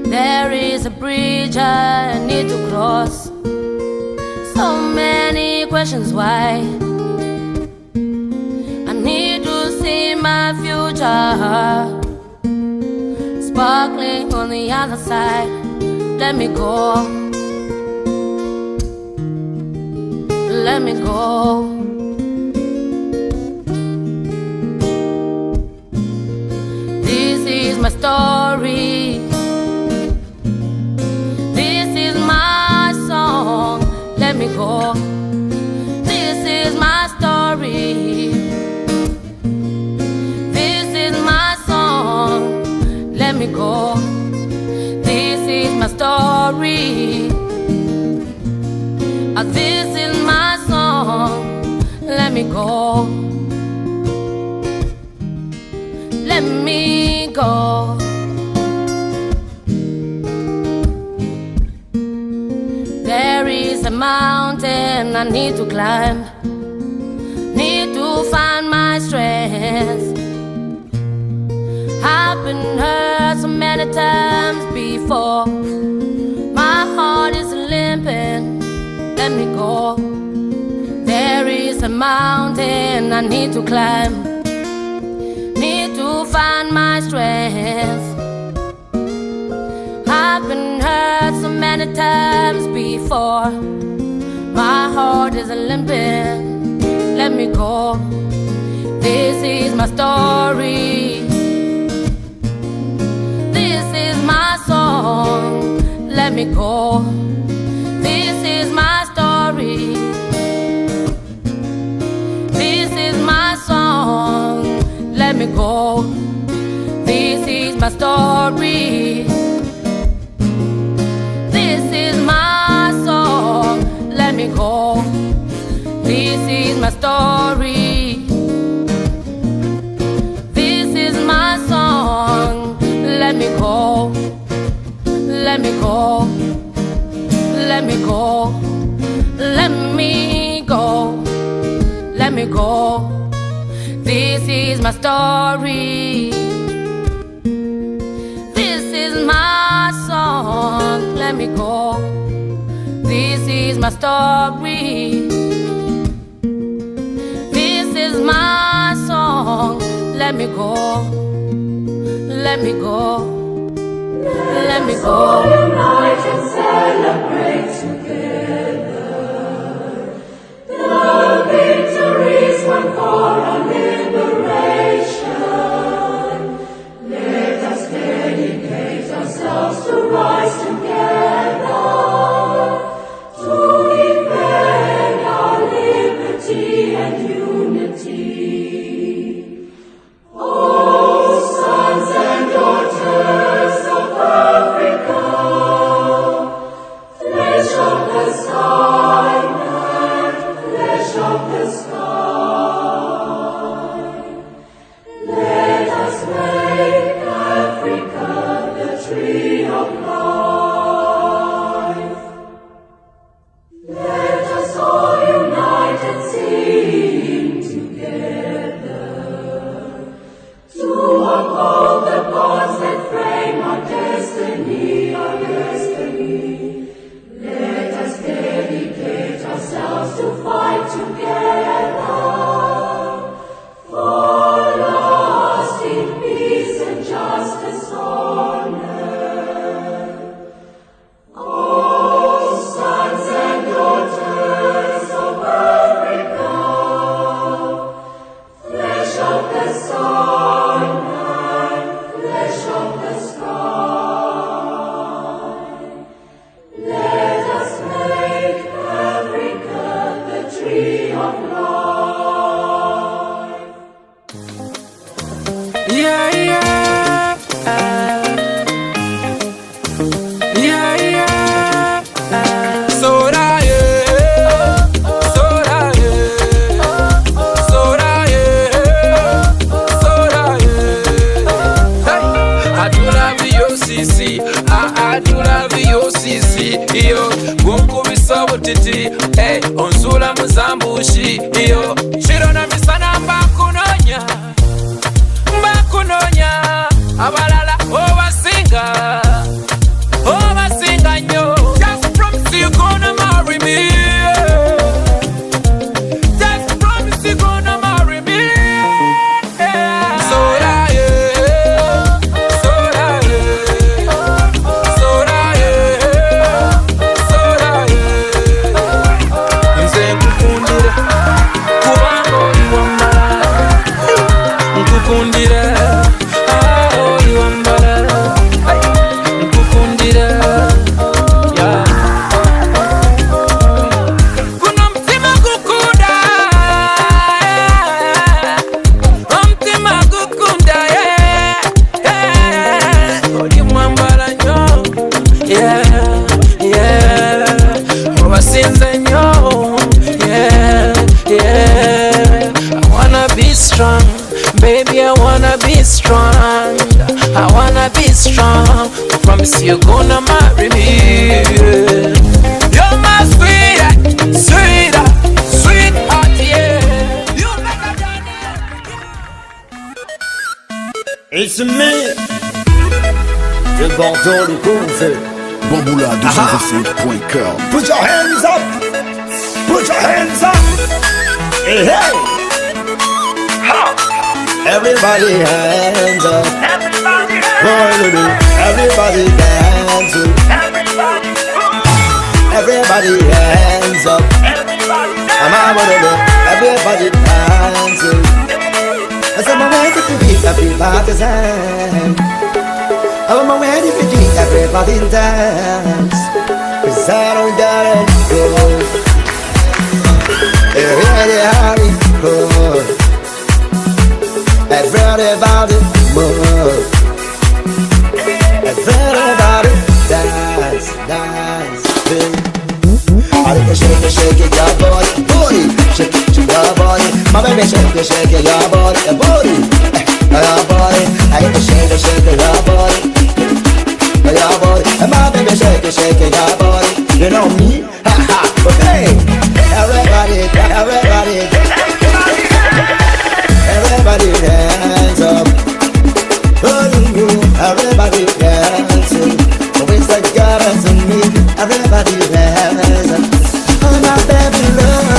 There is a bridge I need to cross. So many questions why. I need to see my future sparkling on the other side. Let me go. Let me go. This is my story. This is my song. Let me go. This is my story. This is my song. Let me go. This is my story. This is my song. Let me go. Let me go. There is a mountain I need to climb. Need to find my strength. I've been hurt so many times before. My heart is limping. Let me go. There is a mountain I need to climb. Need to find my strength. I've been hurt so many times before. My heart is limping. Let me go. This is my story. This is my song. Let me go. This is my story. This is my song. Let me go. This is my story. This is my song. Let me go. This is my story. This is my song. Let me go. Let me go. Let me go. Let me go. Let me go. This is my story. This is my song. Let me go. This is my story. This is my song. Let me go. Let me go. Let me go. Unite and celebrate together the victories won for our liberation. Let us dedicate ourselves to rise together to defend our liberty and unity. Oh, sons and daughters of Africa, love you sisi iyo gunkubisa butiti onsula muzambushi iyo shiro na misana mbakunonya abalala obasinga nyo just promise you gonna marry me just promise you gonna marry me Baby, I wanna be strong. I wanna be strong. Promise you gonna marry me. You're my sweetheart, yeah. It's me, de Bordeaux, le coup. Bamboula 225.com. Put your hands up. Put your hands up. Hey, hey. Everybody hands up. Everybody dance. Everybody hands up. Everybody dance. I said my way to beat everybody's hand. I'm my way to beat everybody dance. 'Cause I don't gotta go. Everybody go. Everybody move. Everybody dance, dance, baby. Shake it, your body, shake it to your body. My baby, shake it, your body, your body. I hit the shake it, your body, your body. My baby, shake it, your body. You know me, ha ha. But hey, everybody. Everybody hands up. Everybody hands up. Always like God to me. Everybody hands up. Oh my baby love.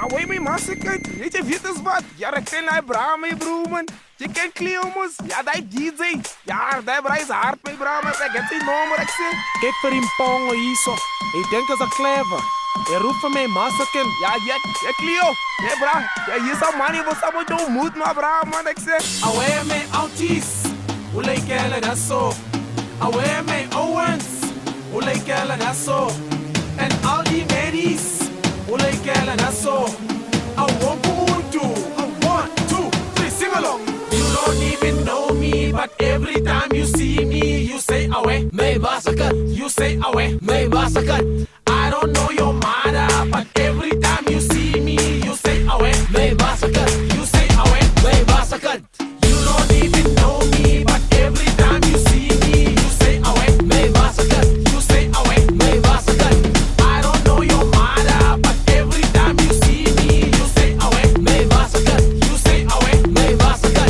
Away me massacre. Weet je is wat? Ja, ik ken hij braam mee broemen. Je kent Cleomus, ja, die DJ. Ja, die brais hard mee braam. Ik heb die nummer, ik zeg. Kijk voor die pongo hier zo. Ik denk dat is clever. Hij roept van mij massacre. Ja, Cleo. Ja, bra. Ja, hier is al money, wat zou je doen? Moet maar braam, man, ik zeg. Away me auties. Hoe leek je dat zo? Away me Owens. Hoe leek je dat zo? En al die ladies. Hoe leek je dat zo? I want to. Sing along. You don't even know me, but every time you see me, you say away, may massacre. You say away, may massacre. I don't know your mother, but every time you see me, you say away, may massacre. You say away, may massacre. You don't even know me, but every time you see me, you say away, may massacre. You say away, may massacre. I don't know your mother, but every time you see me, you say away, may massacre. You say away, may massacre.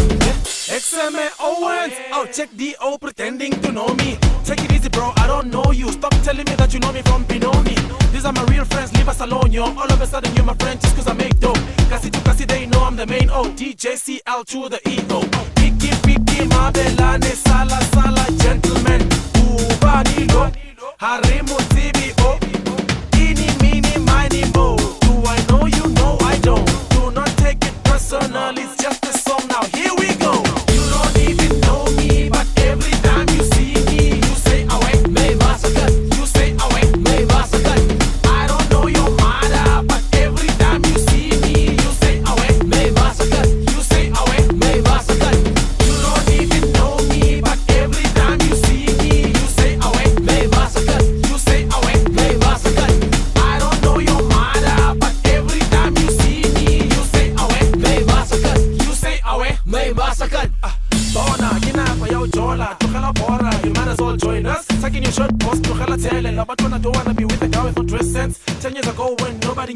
XMA Owens, oh check D.O. pretending to know me. Take it easy bro, I don't know you. Stop telling me that you know me from Binomi. These are my real friends, leave us alone yo. All of a sudden you're my friend just cause I make dope. Kasi to kasi they know I'm the main O. DJCL to the EO. Piki mabelane sala gentlemen. Ubanilo, harimu TBO. Ini mini mini mo. Do I know you? No I don't. Do not take it personal, it's just a song now. Here we go. You don't even know me, but every time you see me, you say away, may massacre. You say away, may massacre. I don't know your mother, but every time you see me, you say away, may massacre. You say away, may massacre. You don't even know me, but every time you see me, you say away, may massacre. You say away,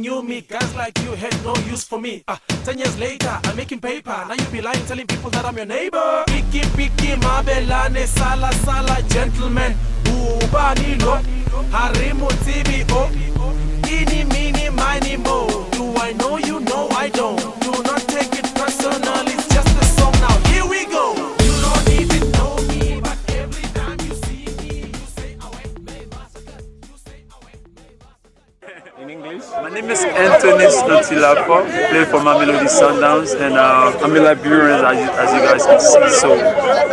knew me. Guys like you had no use for me. 10 years later, I'm making paper. Now you be lying, telling people that I'm your neighbor. Picky, picky, mabelane, sala, sala, gentlemen. Ubani lo, harimu TBO. Ini, mini, mini, mo. Do I know you? No, I don't. Do not take it personal, it's just a song now. Here we go. You don't even know me, but every time you see me, you say, In English? My name is Anthony Stkb5V, play for Mamelodi Sundowns, and I'm a Liberian as you guys can see, so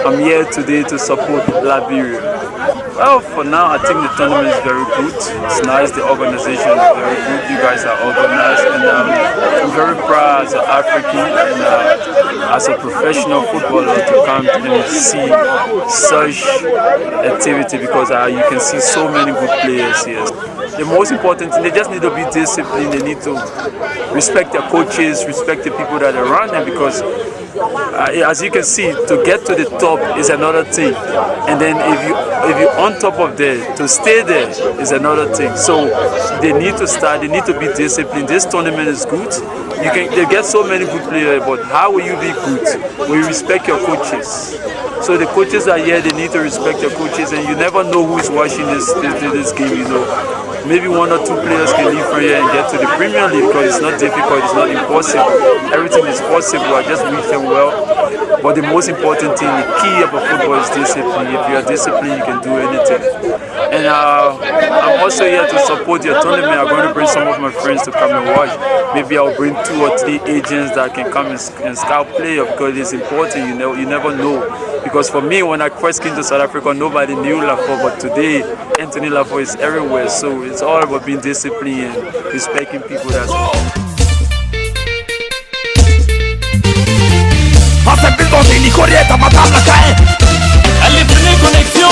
I'm here today to support Liberia. Well, for now, I think the tournament is very good. It's nice, the organization is very good. You guys are organized, and I'm very proud as an African and as a professional footballer to come and see such activity, because you can see so many good players here. The most important thing, they just need to be disciplined. They need to respect their coaches, respect the people that are around them, because as you can see, to get to the top is another thing, and then if you're on top of that, to stay there is another thing. So they need to start, they need to be disciplined. This tournament is good. They get so many good players, but how will you be good? Will you respect your coaches? So the coaches are here, they need to respect their coaches, and you never know who is watching this game, you know. Maybe 1 or 2 players can leave from here and get to the Premier League, because it's not difficult, it's not impossible. Everything is possible. I just wish them well. But the most important thing, the key of a football is discipline. If you are disciplined, you can do anything. And I'm also here to support your tournament. I'm going to bring some of my friends to come and watch. Maybe I'll bring 2 or 3 agents that can come and scout player, because it's important. You never know. Because for me, when I first came to South Africa, nobody knew Lafo, but today, Anthony Lafo is everywhere. So it's all about being disciplined and respecting people. That's all. Allez, prenez connexion.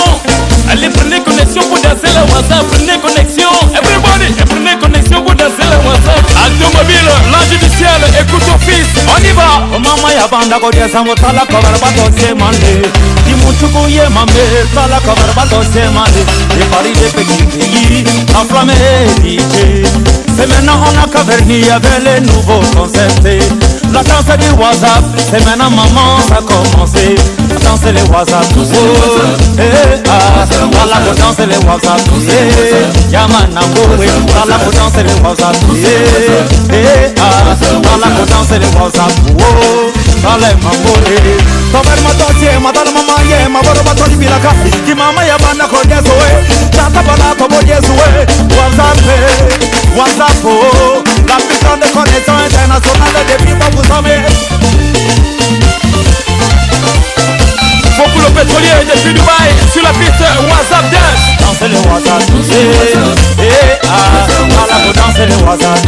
Allez, prenez connexion pour danser le WhatsApp. Prenez connexion. Everybody, prenez connexion pour danser le WhatsApp. Automobile, l'ange du ciel, écoute ton fils. On y va. Mama ya banda ko dia samo tala cover bato se mande. Di muchuku ye mambe tala cover bato se mande. Et Paris de petit pays, enflammé d'idées. C'est maintenant on a caverni avec les nouveaux concepts. La danse du WhatsApp, c'est maintenant maman ça a commencé. Danser les WhatsApp, voilà pour danser les WhatsApp, Yamana Boé, voilà pour danser les WhatsApp, voilà pour danser les WhatsApp, allez Mamboé, Tomer Matotier, Madame Mamaye, Maboro Tony Bilaka, qui mama Yamana Kodezoué, Tata Balato Bodezoué, WhatsApp, la plus grande connexion internationale depuis Babousamé. Beaucoup le pétrolier depuis Dubaï sur la piste WhatsApp Dance. Dansez le WhatsApp, voilà pour danser le WhatsApp,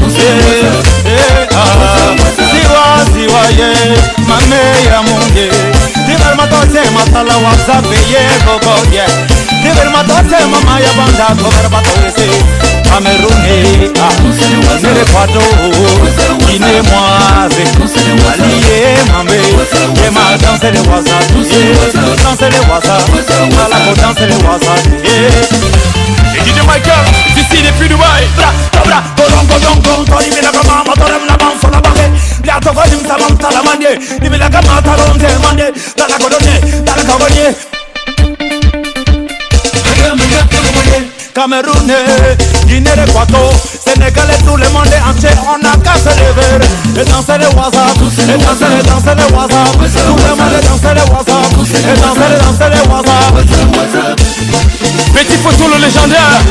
Ziwa mame ya munge. Diver matose matala WhatsApp gogo ye. Diver matose mama ya banda cover batose. Cameroun nere kwato ine moise allié mamé yema danser le WhatsApp, danser le WhatsApp, voilà pour danser le WhatsApp. Et DJ Michael, d'ici depuis Dubaï. Bra, bra, bolongo, dongo, tori mina kama motorem na banso na bange. Biato vadim salam talamande, ni mina kama taronde mande. Dala kodone, dala kodone. Cameroun, Guinée, Équateur, Sénégal et tout le monde entier, on a qu'à se lever et danser le WhatsApp, et danser le WhatsApp, tout le monde danser le WhatsApp, et danser le WhatsApp. Petit photo le légendaire.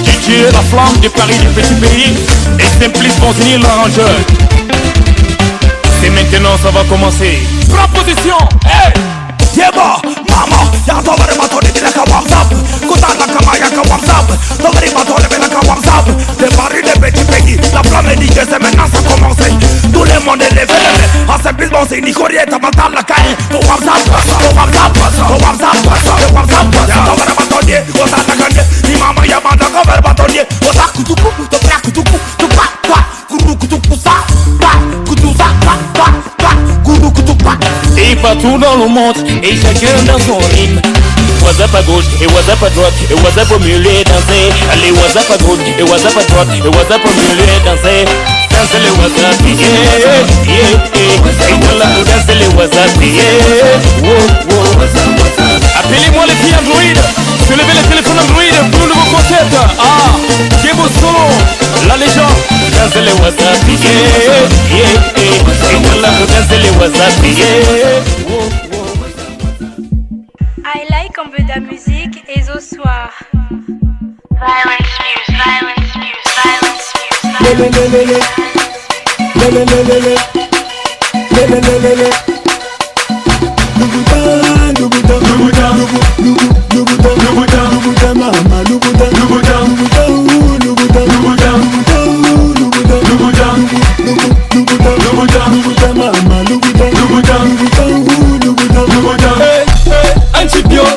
DJ la flamme de Paris du petit pays et Simplice Bonzini l'arrangeur. Et maintenant ça va commencer. Prends position. Hey! Yeba, mama, ya tomare matone de la WhatsApp. Kutana kama ya WhatsApp. Tomare matone de la WhatsApp. De Paris de petit pays, la flamme dit que c'est maintenant ça commence. Tout le monde est levé. En simplement c'est Nicoria ta matal la caille. Au WhatsApp, au WhatsApp, au WhatsApp, au WhatsApp. Tomare matone, au Tatakange. Ni mama ya manda cover matone. Au Takutuku, to Takutuku, to pa pa. Kurukutuku sa, pa, kutusa pa pa. Et partout dans le monde, et chacun dans son rythme. WhatsApp à gauche et WhatsApp à droite et WhatsApp au milieu et danser. Allez WhatsApp à gauche et WhatsApp à droite et WhatsApp au milieu et danser. Danser les WhatsApp, et voilà pour danser les WhatsApp, Appelez-moi les filles Android, soulevez les téléphones Android pour le nouveau concept. Ah, Diego Solo, la légende. Danser les WhatsApp, et voilà pour danser les WhatsApp, I like un peu de musique et ce soir. Violence news, violence news, violence news.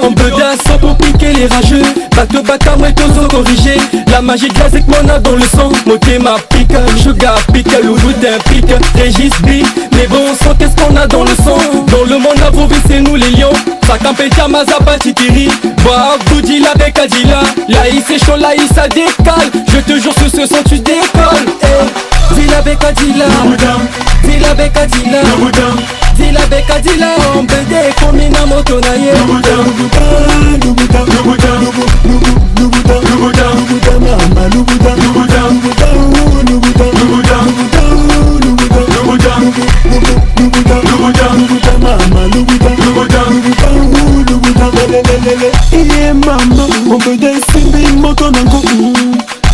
On peut bien sans pour piquer les rageux. Bateau bâtard, ouais, tous corrigé. La magie de la zec, mon a dans le sang. Moté ma pique, sugar pique, le bout d'un pique. Régis B, mais bon sang, qu'est-ce qu'on a dans le sang? Dans le monde à vous, c'est nous les lions. Ça campétia, mazaba, chitiri. Bois, Goudi, la becadilla. Là, il c'est chaud, là, il ça décale. Je te jure, sur ce son, tu décolles. Dis la becadilla. Dis la becadilla. Dis la becadilla. On peut décombiner à moto, naïe. Yeah mama, on peut danser moto nango.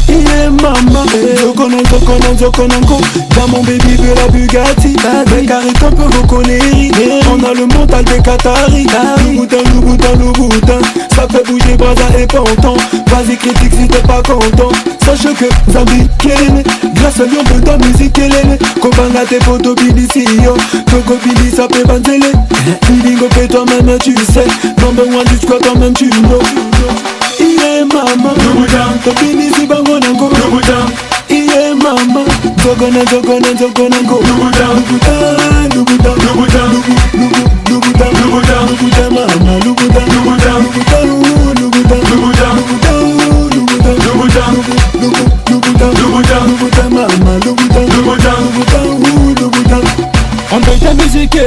Yeah mama, zokonango. Dans mon baby veut la Bugatti. Les carrettes un peu reconnaître. On a le mental des Qataris. Louboutin. Ça fait bouger Braza et Pantan. Vas-y critique si t'es pas content. Sache que Zambi Kélé, grâce à lui on peut ta musique Kélé. Kobanga tes photos Billy Sio. Coco Billy ça peut banzele. Bilingo fait toi-même tu sais. Number one du squat toi-même tu know. Yeah mama, to Billy si bango nango. Yeah mama, zokonango. On veut ta musique,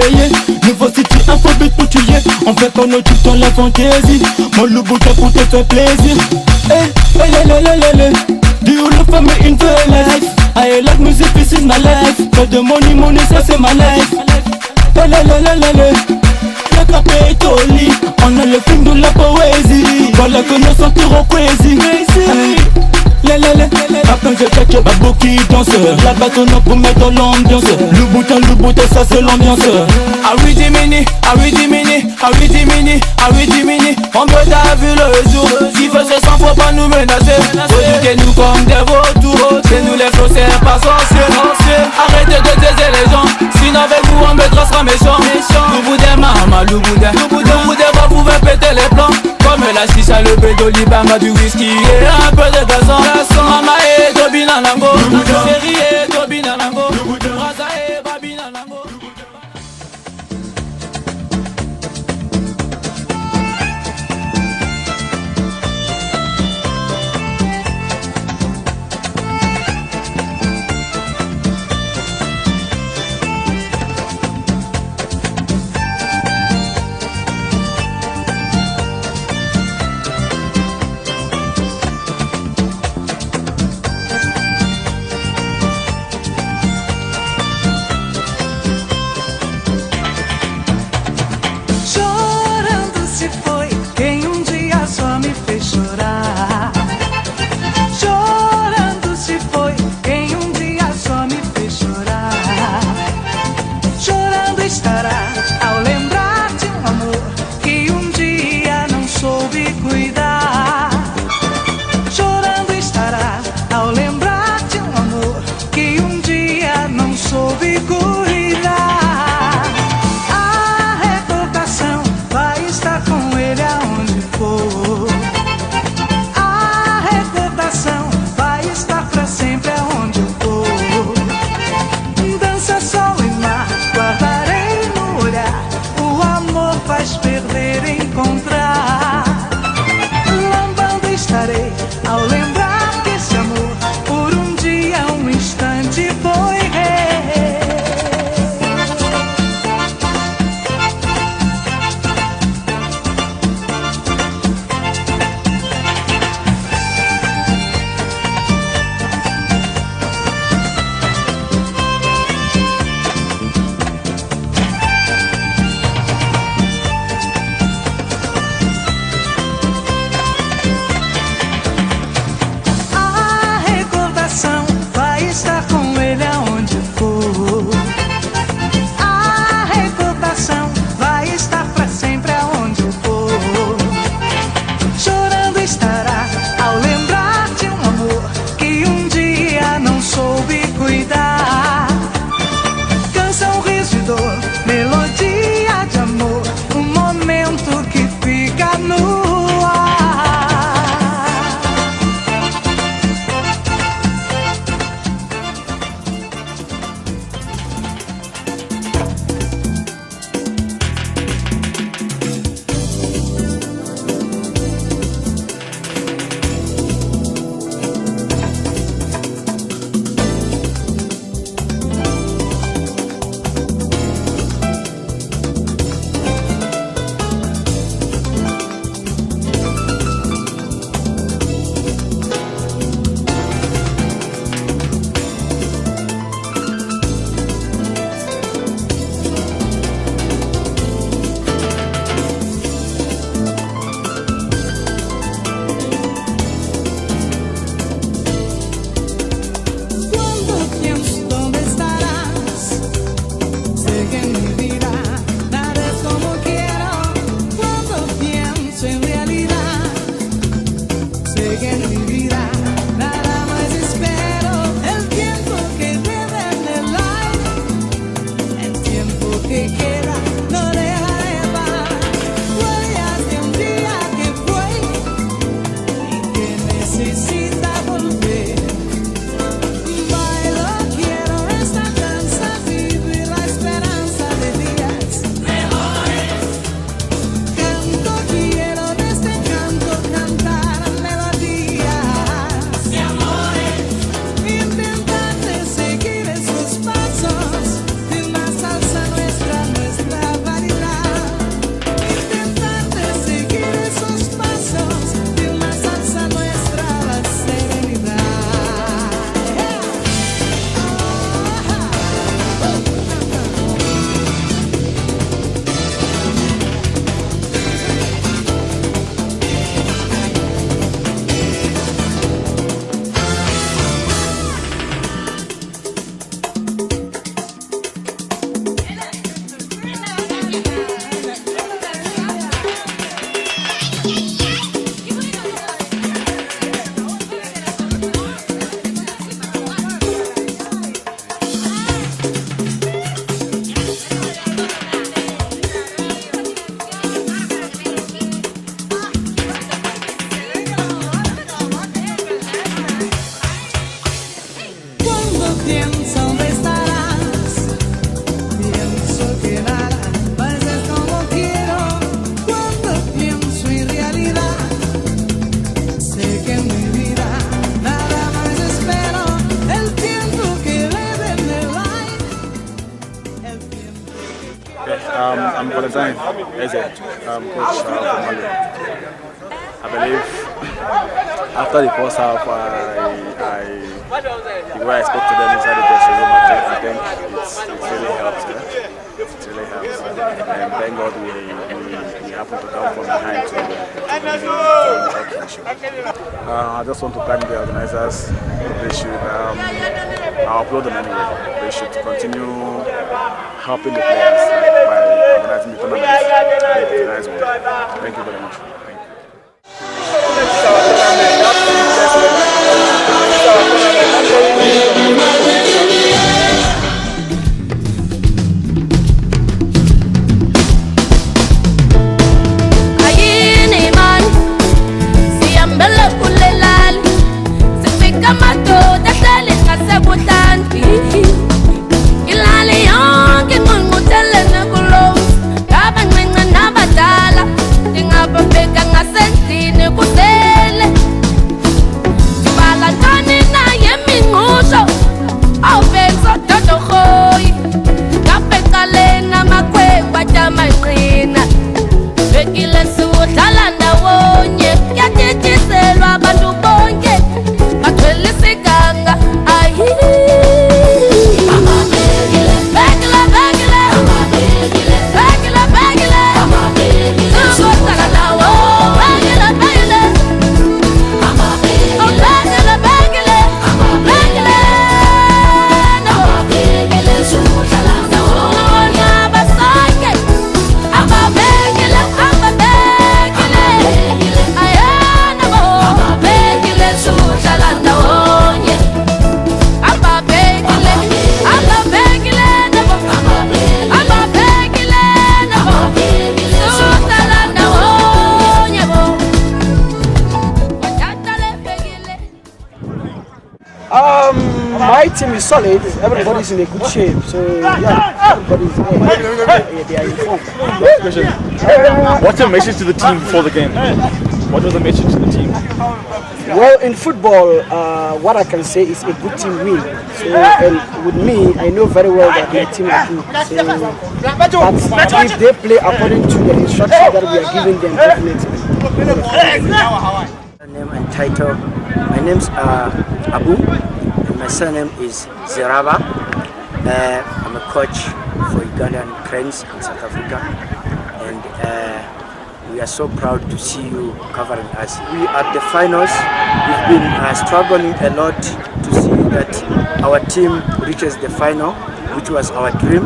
nouveau city, alphabet pour tuer. On fait pas nos trucs dans la fantaisie. Mon louboutin pour te faire plaisir. Do you look for me in the life? I like music, this is my life. Pas de money, ça c'est ma life. Le capé est au lit. On a le film de la poésie. Voilà que nous sommes toujours crazy. Après je check Babou qui danse. La bâtonne pour mettre dans l'ambiance. Louboutin, ça c'est l'ambiance. Aridimini. On peut vu le jour. Si fait ce sang faut pas nous menacer. Éduquez-nous comme des vautours. C'est nous les flots, c'est pas sorcier. Arrêtez de taiser les gens. Sinon avec vous on me tracera méchant. Louboudin mama, Louboudin va vous faire péter les plans. Comme la chicha, le bédo, l'ibanga, du whisky et un peu de gazon. Mama et Tobina Nango, Chérie et Tobina Nango, Braza et Babina Nango. Valentine, as a coach for Mali. I believe after the first half, the way I spoke to them inside the dressing room, I think it really helps. It really helps. And thank God we happen to come from behind to win I just want to thank the organizers. They should, I'll applaud them anyway. They should continue helping the players by organizing the tournament. Thank you very much. My team is solid. Everybody's in a good shape. So yeah, everybody's they are informed. What's your message to the team before the game? What was the message to the team? Well, in football, what I can say is a good team win. So, and with me, I know very well that my team are good. So, but if they play according to the instructions that we are giving them, definitely. Name and title. My name's Abu, and my surname is Zeraba. I'm a coach for Ugandan Cranes in South Africa, and we are so proud to see you covering us. We are at the finals. We've been struggling a lot to see that our team reaches the final, which was our dream,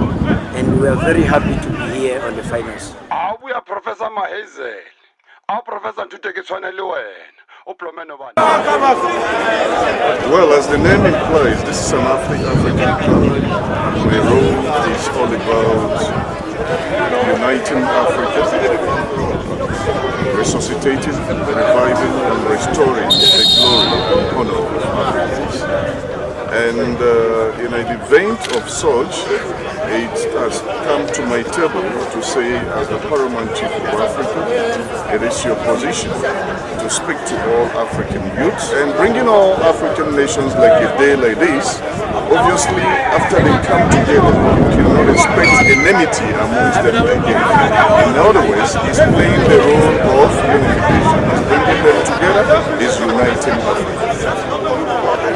and we are very happy to be here on the finals. We are Professor Mahazel. Our Professor Tutekiswaneliwen. Well, as the name implies, this is an African club. My role is all about uniting Africa, resuscitating, reviving, and restoring the glory and honor of Africans. And in an event of such, it has come to my table to say, as the paramount chief of Africa, it is your position to speak to all African youths, and bringing all African nations like a day like this. Obviously, after they come together, you cannot expect enmity amongst them again. In other words, it's playing the role of unification. Bringing them together is uniting Africa.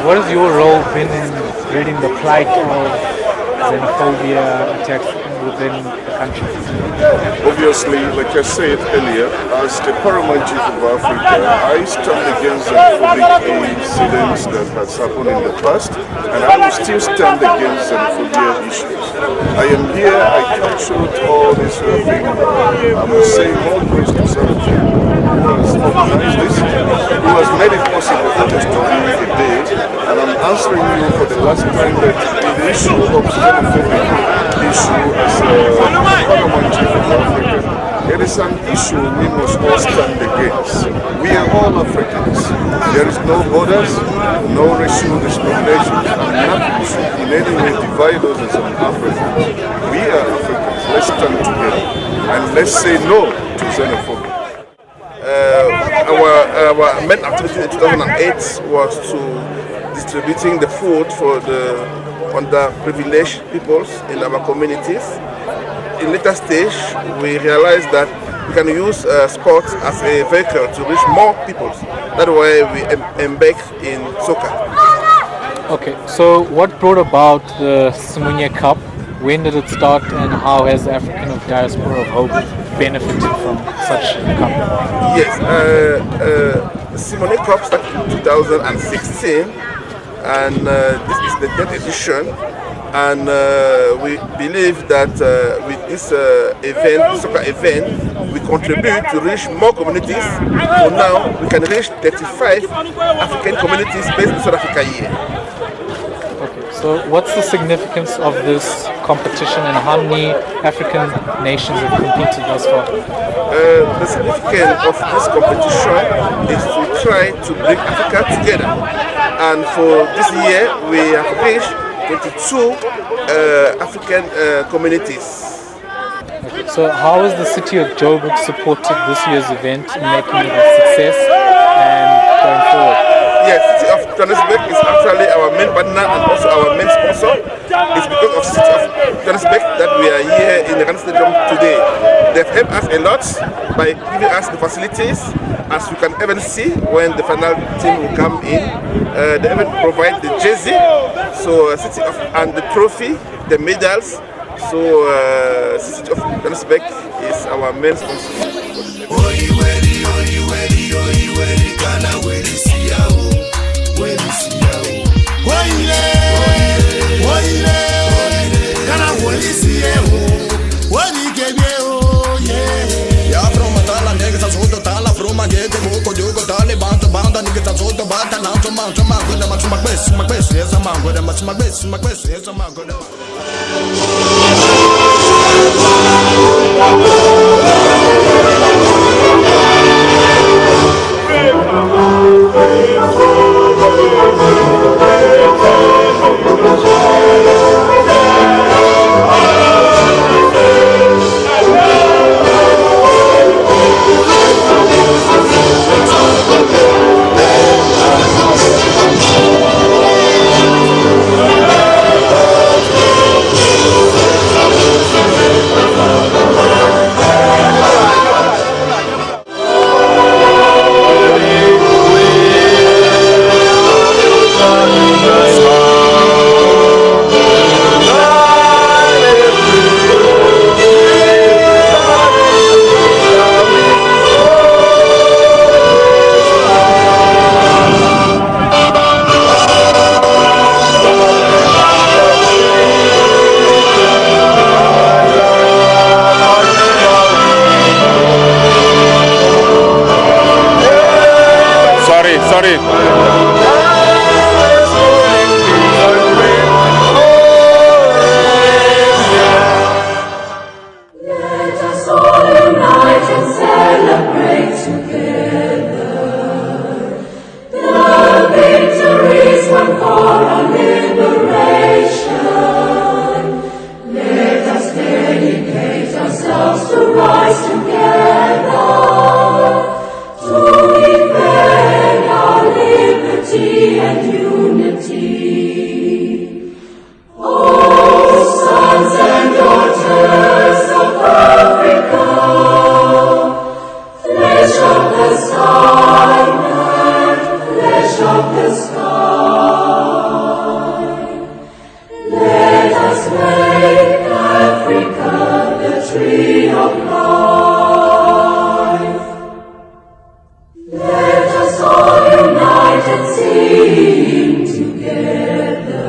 What has your role been in reading the plight of xenophobia attacks within the country? Obviously, like I said earlier, as the paramount chief of Africa, I stand against xenophobic incidents that has happened in the past, and I will still stand against xenophobia issues. I am here, I captured all this thing. I must say all praise to Stkb5V who has organized this, who has made it possible for us to be a day, and I'm answering you for the last time that the issue of xenophobic issue as a paramount chief of Africa, it is an issue we must all stand against. We are all Africans. There is no borders, no racial discrimination, and nothing should in any way divide us as Africans. We are Africans. Let's stand together and let's say no to xenophobia. Our main activity in 2008 was to distributing the food for the underprivileged peoples in our communities. in later stage, we realized that we can use sports as a vehicle to reach more people. That's why we embark in soccer. Okay, so what brought about the Simunye Cup? When did it start, and how has the African of Diaspora of Hope benefited from such a cup? Yes, Simunye Cup started in 2016, and this is the 10th edition. And we believe that with this soccer event, we contribute to reach more communities. So now we can reach 35 African communities based in South Africa here. Okay, so what's the significance of this competition, and how many African nations have competed thus far? The significance of this competition is to try to bring Africa together. And for this year, we have reached 22 African communities. Okay, so how has the city of Joburg supported this year's event in making it a success and going forward? Yes, City of Johannesburg is actually our main partner and also our main sponsor. It's because of City of Johannesburg that we are here in the Rand Stadium today. They've helped us a lot by giving us the facilities. As you can even see, when the final team will come in, they even provide the jersey, so City of, and the trophy, the medals. So City of Johannesburg is our main sponsor. Sorry. Let us all unite and celebrate together the victories won for our liberation. Let us dedicate ourselves to rise together to defend our liberty and unity. Oh, sons and daughters of Africa, flesh of the sky and flesh of the sky, let us make Africa the tree of life. Let us all unite and sing together.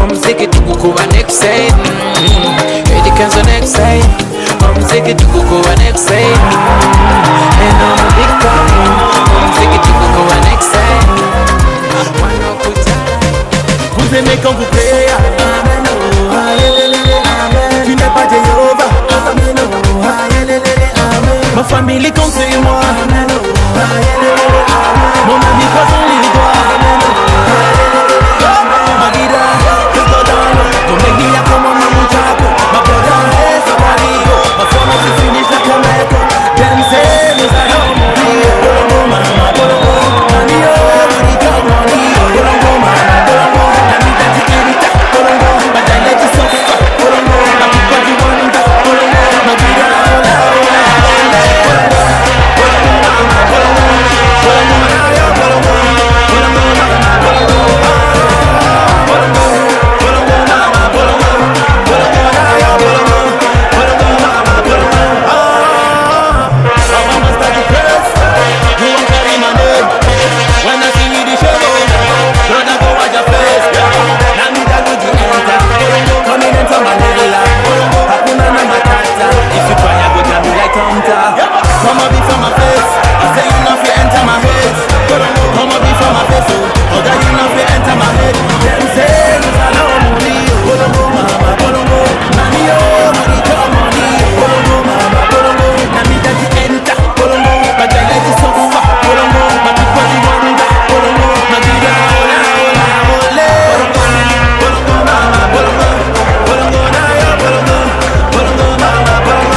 umziki tukukuba next side. It depends on next side. Umziki tukukuba next side. And I'm a big time. Umziki tukukuba next side. Vous aimez quand vous priez, amen, oh, amen. Tu n'es pas Jéhovah, amen, oh, amen. Ma famille compte sur moi, amen, oh, amen. Mon ami croise en les doigts, amen, oh, amen. Ma vida, let's go down low. Don't make me a come on, my chapo. My brother is a marido. My son is finished like a meco. Them say, is a home, Bolongo, mama, Bolongo. Money, oh, money, come on, Bolongo, mama, Bolongo. Come on, be from my face. I say you know if you enter my head. Come on, be from my face. Oh, that you know if you enter my head. Them say you are no money. Bolongo, mama, bolongo. Money, oh, money, come money. Bolongo, mama, bolongo. Now me that you enter. Bolongo, but I let you suffer. Bolongo, my people you wonder. Bolongo, my vida, hola, hola, hola. Bolongo, mama, bolongo. Bolongo, na yo, bolongo. Bolongo, mama, bolongo.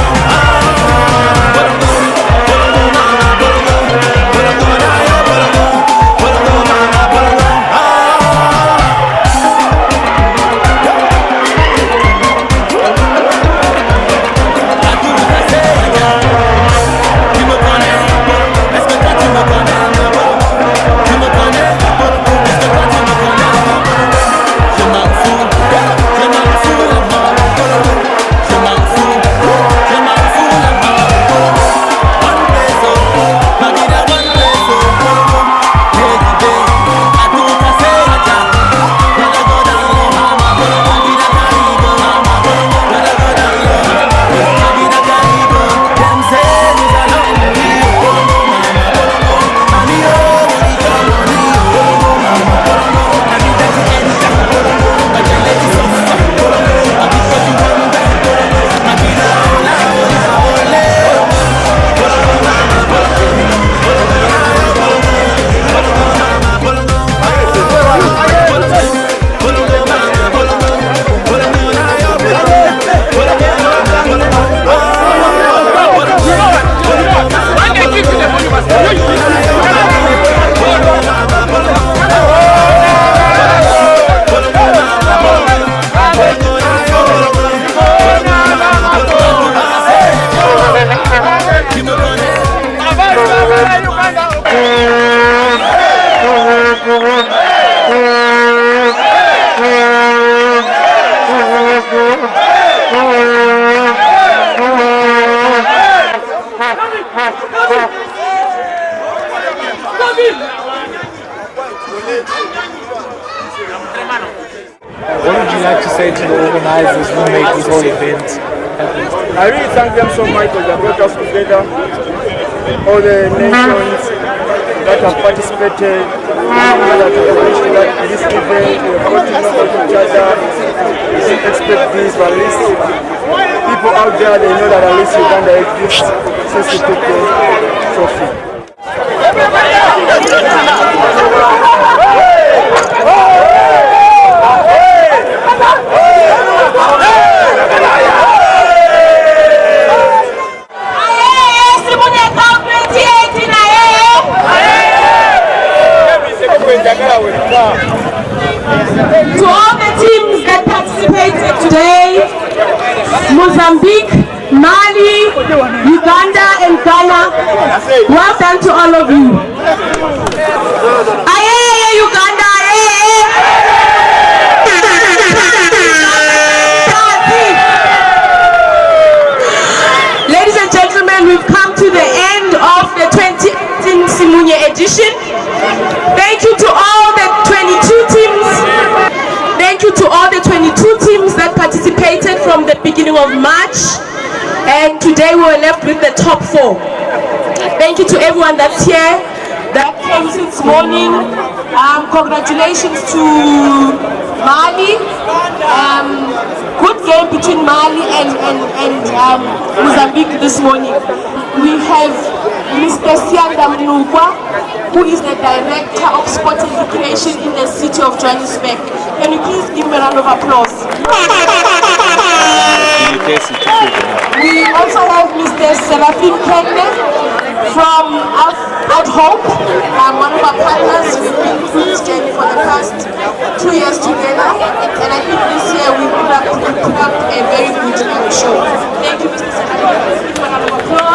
What would you like to say to the organizers who made this whole event happen? I really thank them so much because they brought us together. All the nations that have participated, that have reached this event, we have got to know about each other. We didn't expect this, but at least people out there, they know that at least Uganda exists since we took the trophy. To all the teams that participated today, Mozambique, Mali, Uganda and Ghana, well done to all of you. Aye, Uganda, Ladies and gentlemen, we've come to the end of the 2018 Simunye edition. Thank you to all the 22 teams. Thank you you to all the 22 teams that participated from the beginning of March. And today we were left with the top 4. Thank you to everyone that's here, that came since morning. Congratulations to Mali. Good game between Mali and Mozambique this morning. We have Mr. Sianda Mnukwa, who is the Director of Sport and Recreation in the city of Johannesburg. Can you please give him a round of applause? We also have Mr. Serafin Kende from Out Hope, one of our partners. We've been through this journey for the past 2 years together, and I think this year we put up a very good show. Thank you, Mr. Serafin. Give him a round of applause.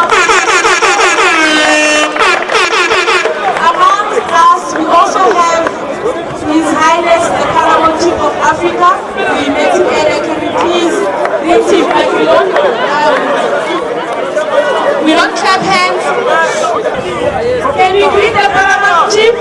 Amongst us, we also have His Highness the Paramount Chief of Africa. We met together. Can we please greet him? We don't clap hands. Can we greet the Paramount Chief?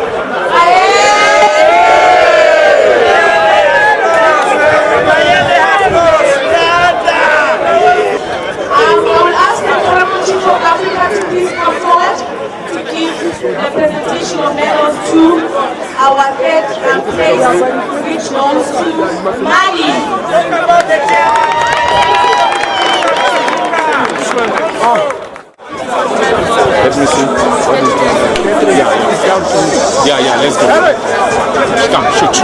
I will ask the Paramount Chief of Africa to please come forward to give the presentation of medals to our third place, which goes to Mali. Let me see. Yeah, let's go. Come, shoot.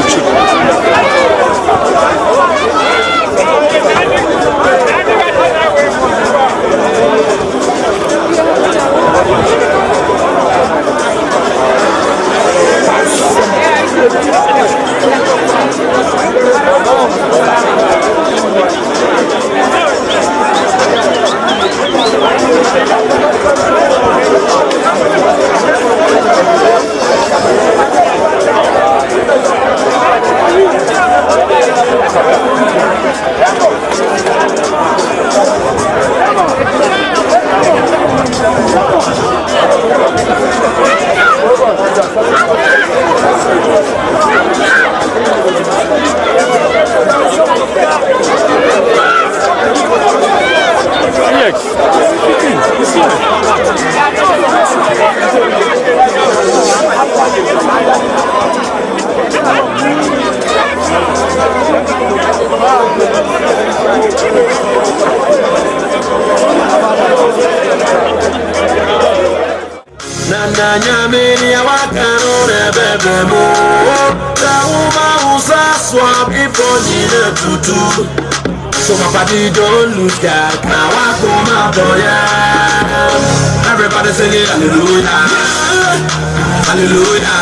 So my body don't lose God. Now I come out for ya. Everybody singing hallelujah, hallelujah.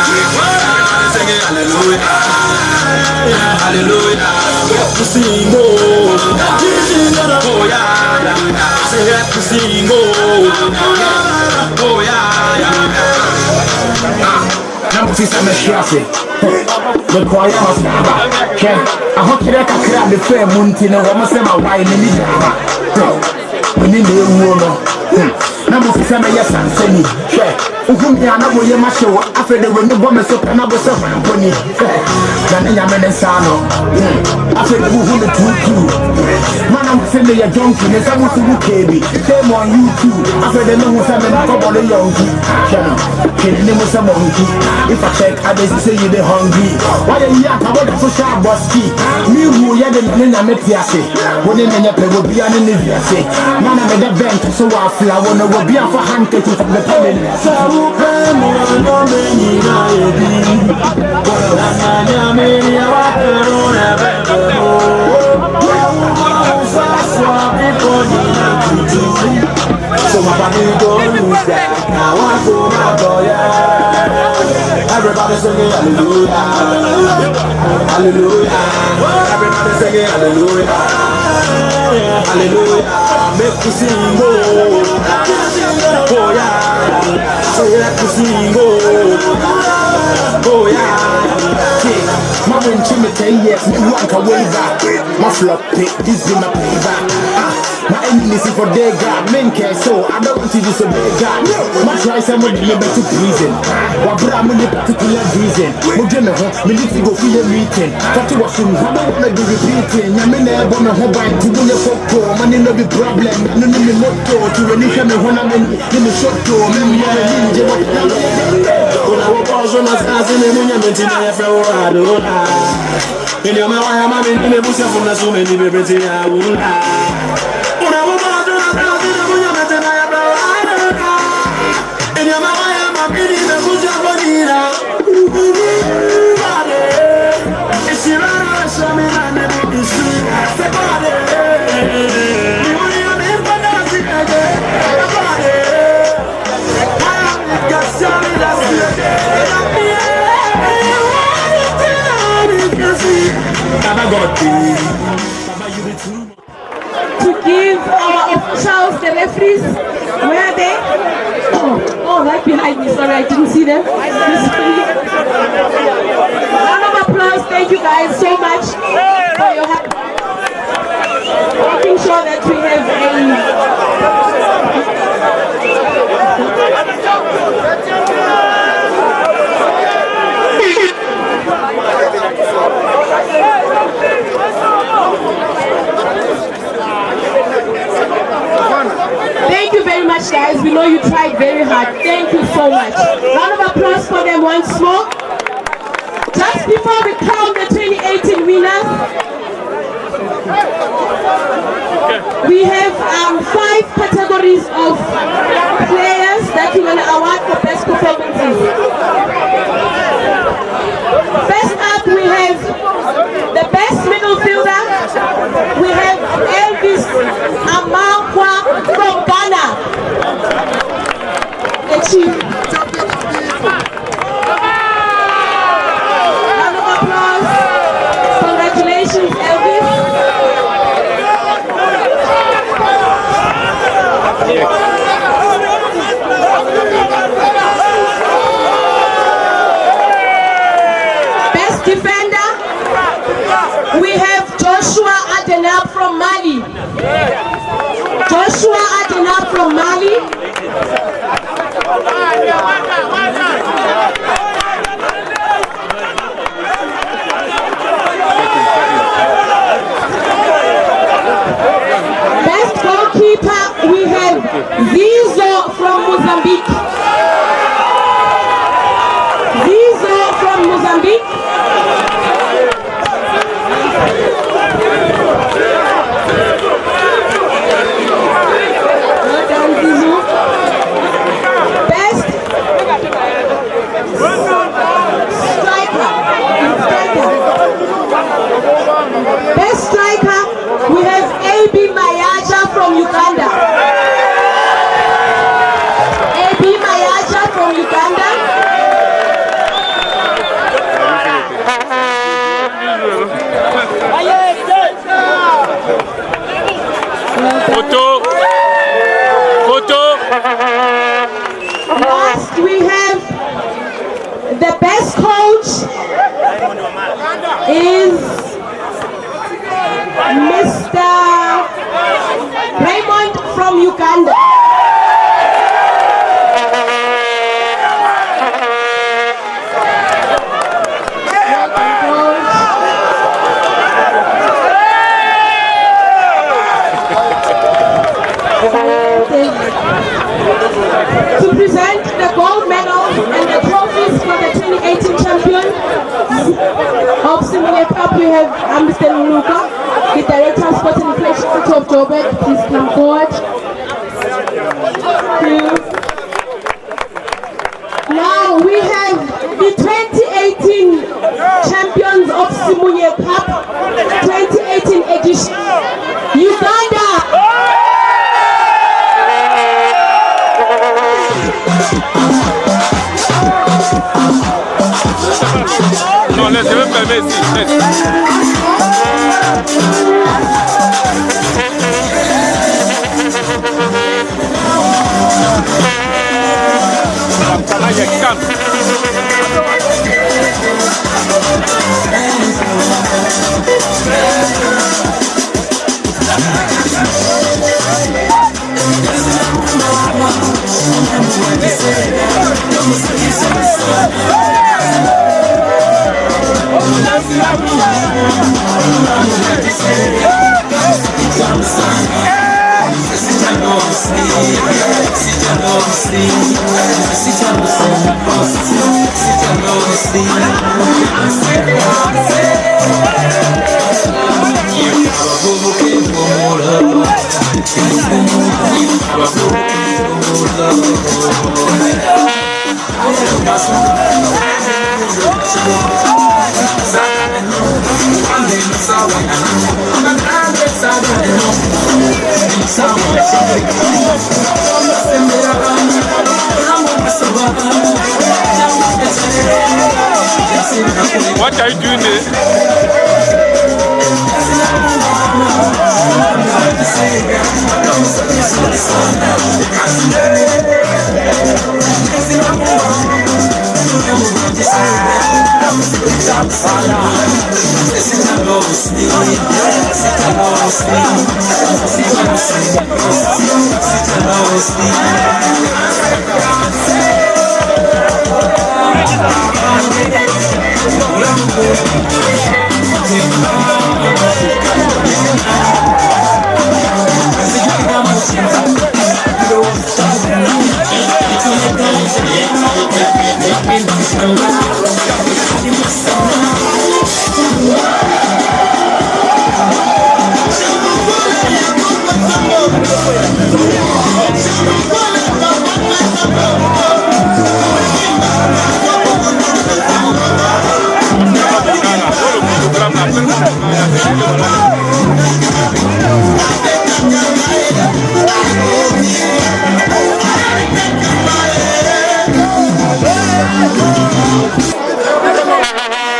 Everybody singing hallelujah, hallelujah. To sing oh yeah. Say that to sing oh yeah. I'm Fisa Meshiasi. The choir was Naba. I hope you like a crab the fair mountain or almost my wine in the Java. We need the woman. Number of them, yes, I'm saying, Ukumbiana will you show after the window woman so can I was a pony. Yaman and Sano. After the woman to you. Man, I'm sending a junkie, and someone to KB. Same on YouTube. After the no was a couple of young killing him with a monkey. If I check, I just say you're hungry. Why are you about the social busky? Me who you had in a metiasi. When in a play will be an Indiasi. Man, I made a bench so I feel I want to be a for handkerchief from the pen. So my body don't lose that. Now I go my boy. Everybody singing hallelujah, hallelujah. Everybody singing hallelujah, hallelujah. Make me sing oh yeah. Say that to sing oh Oh yeah. My win chimney 10 years, me walk away back. My flop pick, this be my playback. My enemies for their God, men care so I don't want to disobey God. My try someone to live to prison. What brought me the particular reason? Mujana, me need to go feel a meeting. Got to watch him, I don't want to be repeating. I'm in there, but my whole bike to win a photo. Man, no be problem. No need me motto to any kind of when I'm in the short door. Me, ninja. When I was on my stars in the moon, I'm in my flower. In your mind, I'm in the bush of the so many babies. I will when I was on my stars in the moon, I'm in my flower. In your mind, I'm in the bush of the it's your eyes, I'm in the street. To give our officials, the referees, where are they? Oh, right behind me, sorry, I didn't see them. Round of applause, thank you guys so much for your help. Making sure that we have Thank you very much, guys. We know you tried very hard. Thank you so much. Round of applause for them once more. Just before we crown the 2018 winners, we have 5 categories of players that we're going to award for best performances. First up, we have the best middle fielder. We have Elvis Amankwa from Ghana. The chief. Round of applause. Congratulations, Elvis. Best defender, we have Joshua Adenab from Mali. Joshua Adenab from Mali. Best goalkeeper, we have Zizo from Mozambique. Zizo from Mozambique. Well done, Zizo. Best striker. Best striker, we have AB Mayaja from Uganda. AB Mayaja from Uganda. Photo. Photo. Last, we have the best coach is Mr. Raymond from Uganda. To present the gold medals and the trophies for the 2018 champions of Simunye Cup, we have Mr. Nunuka, the Director of Sports and Recreation City of Joburg. Please come forward. Now we have the 2018 champions of Simunye Cup, 2018 edition, Uganda. Non, laisse, je vais me calmer ici. Laisse. What are you doing there?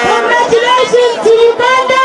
Congratulations to Uganda!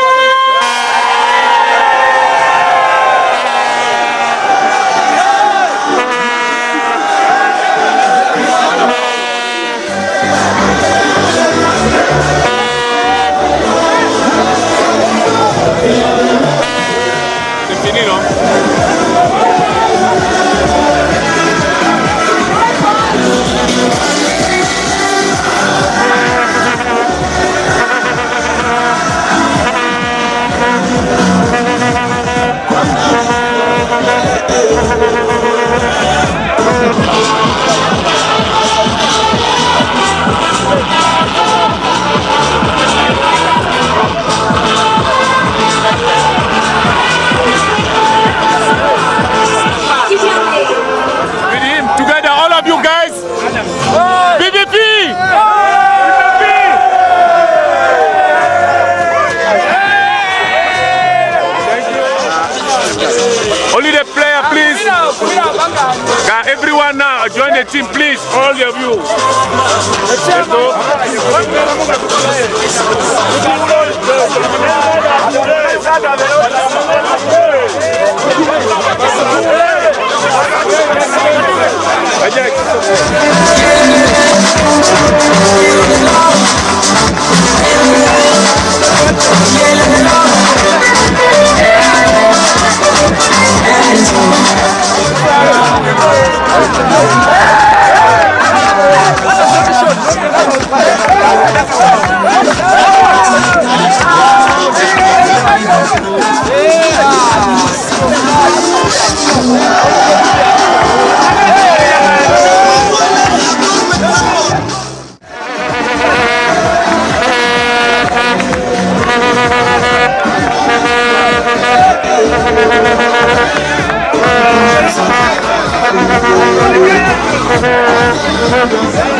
Together, all of you guys. BBP! Only the player, please. Everyone now, join the team, please. All of you. Let's Thank you.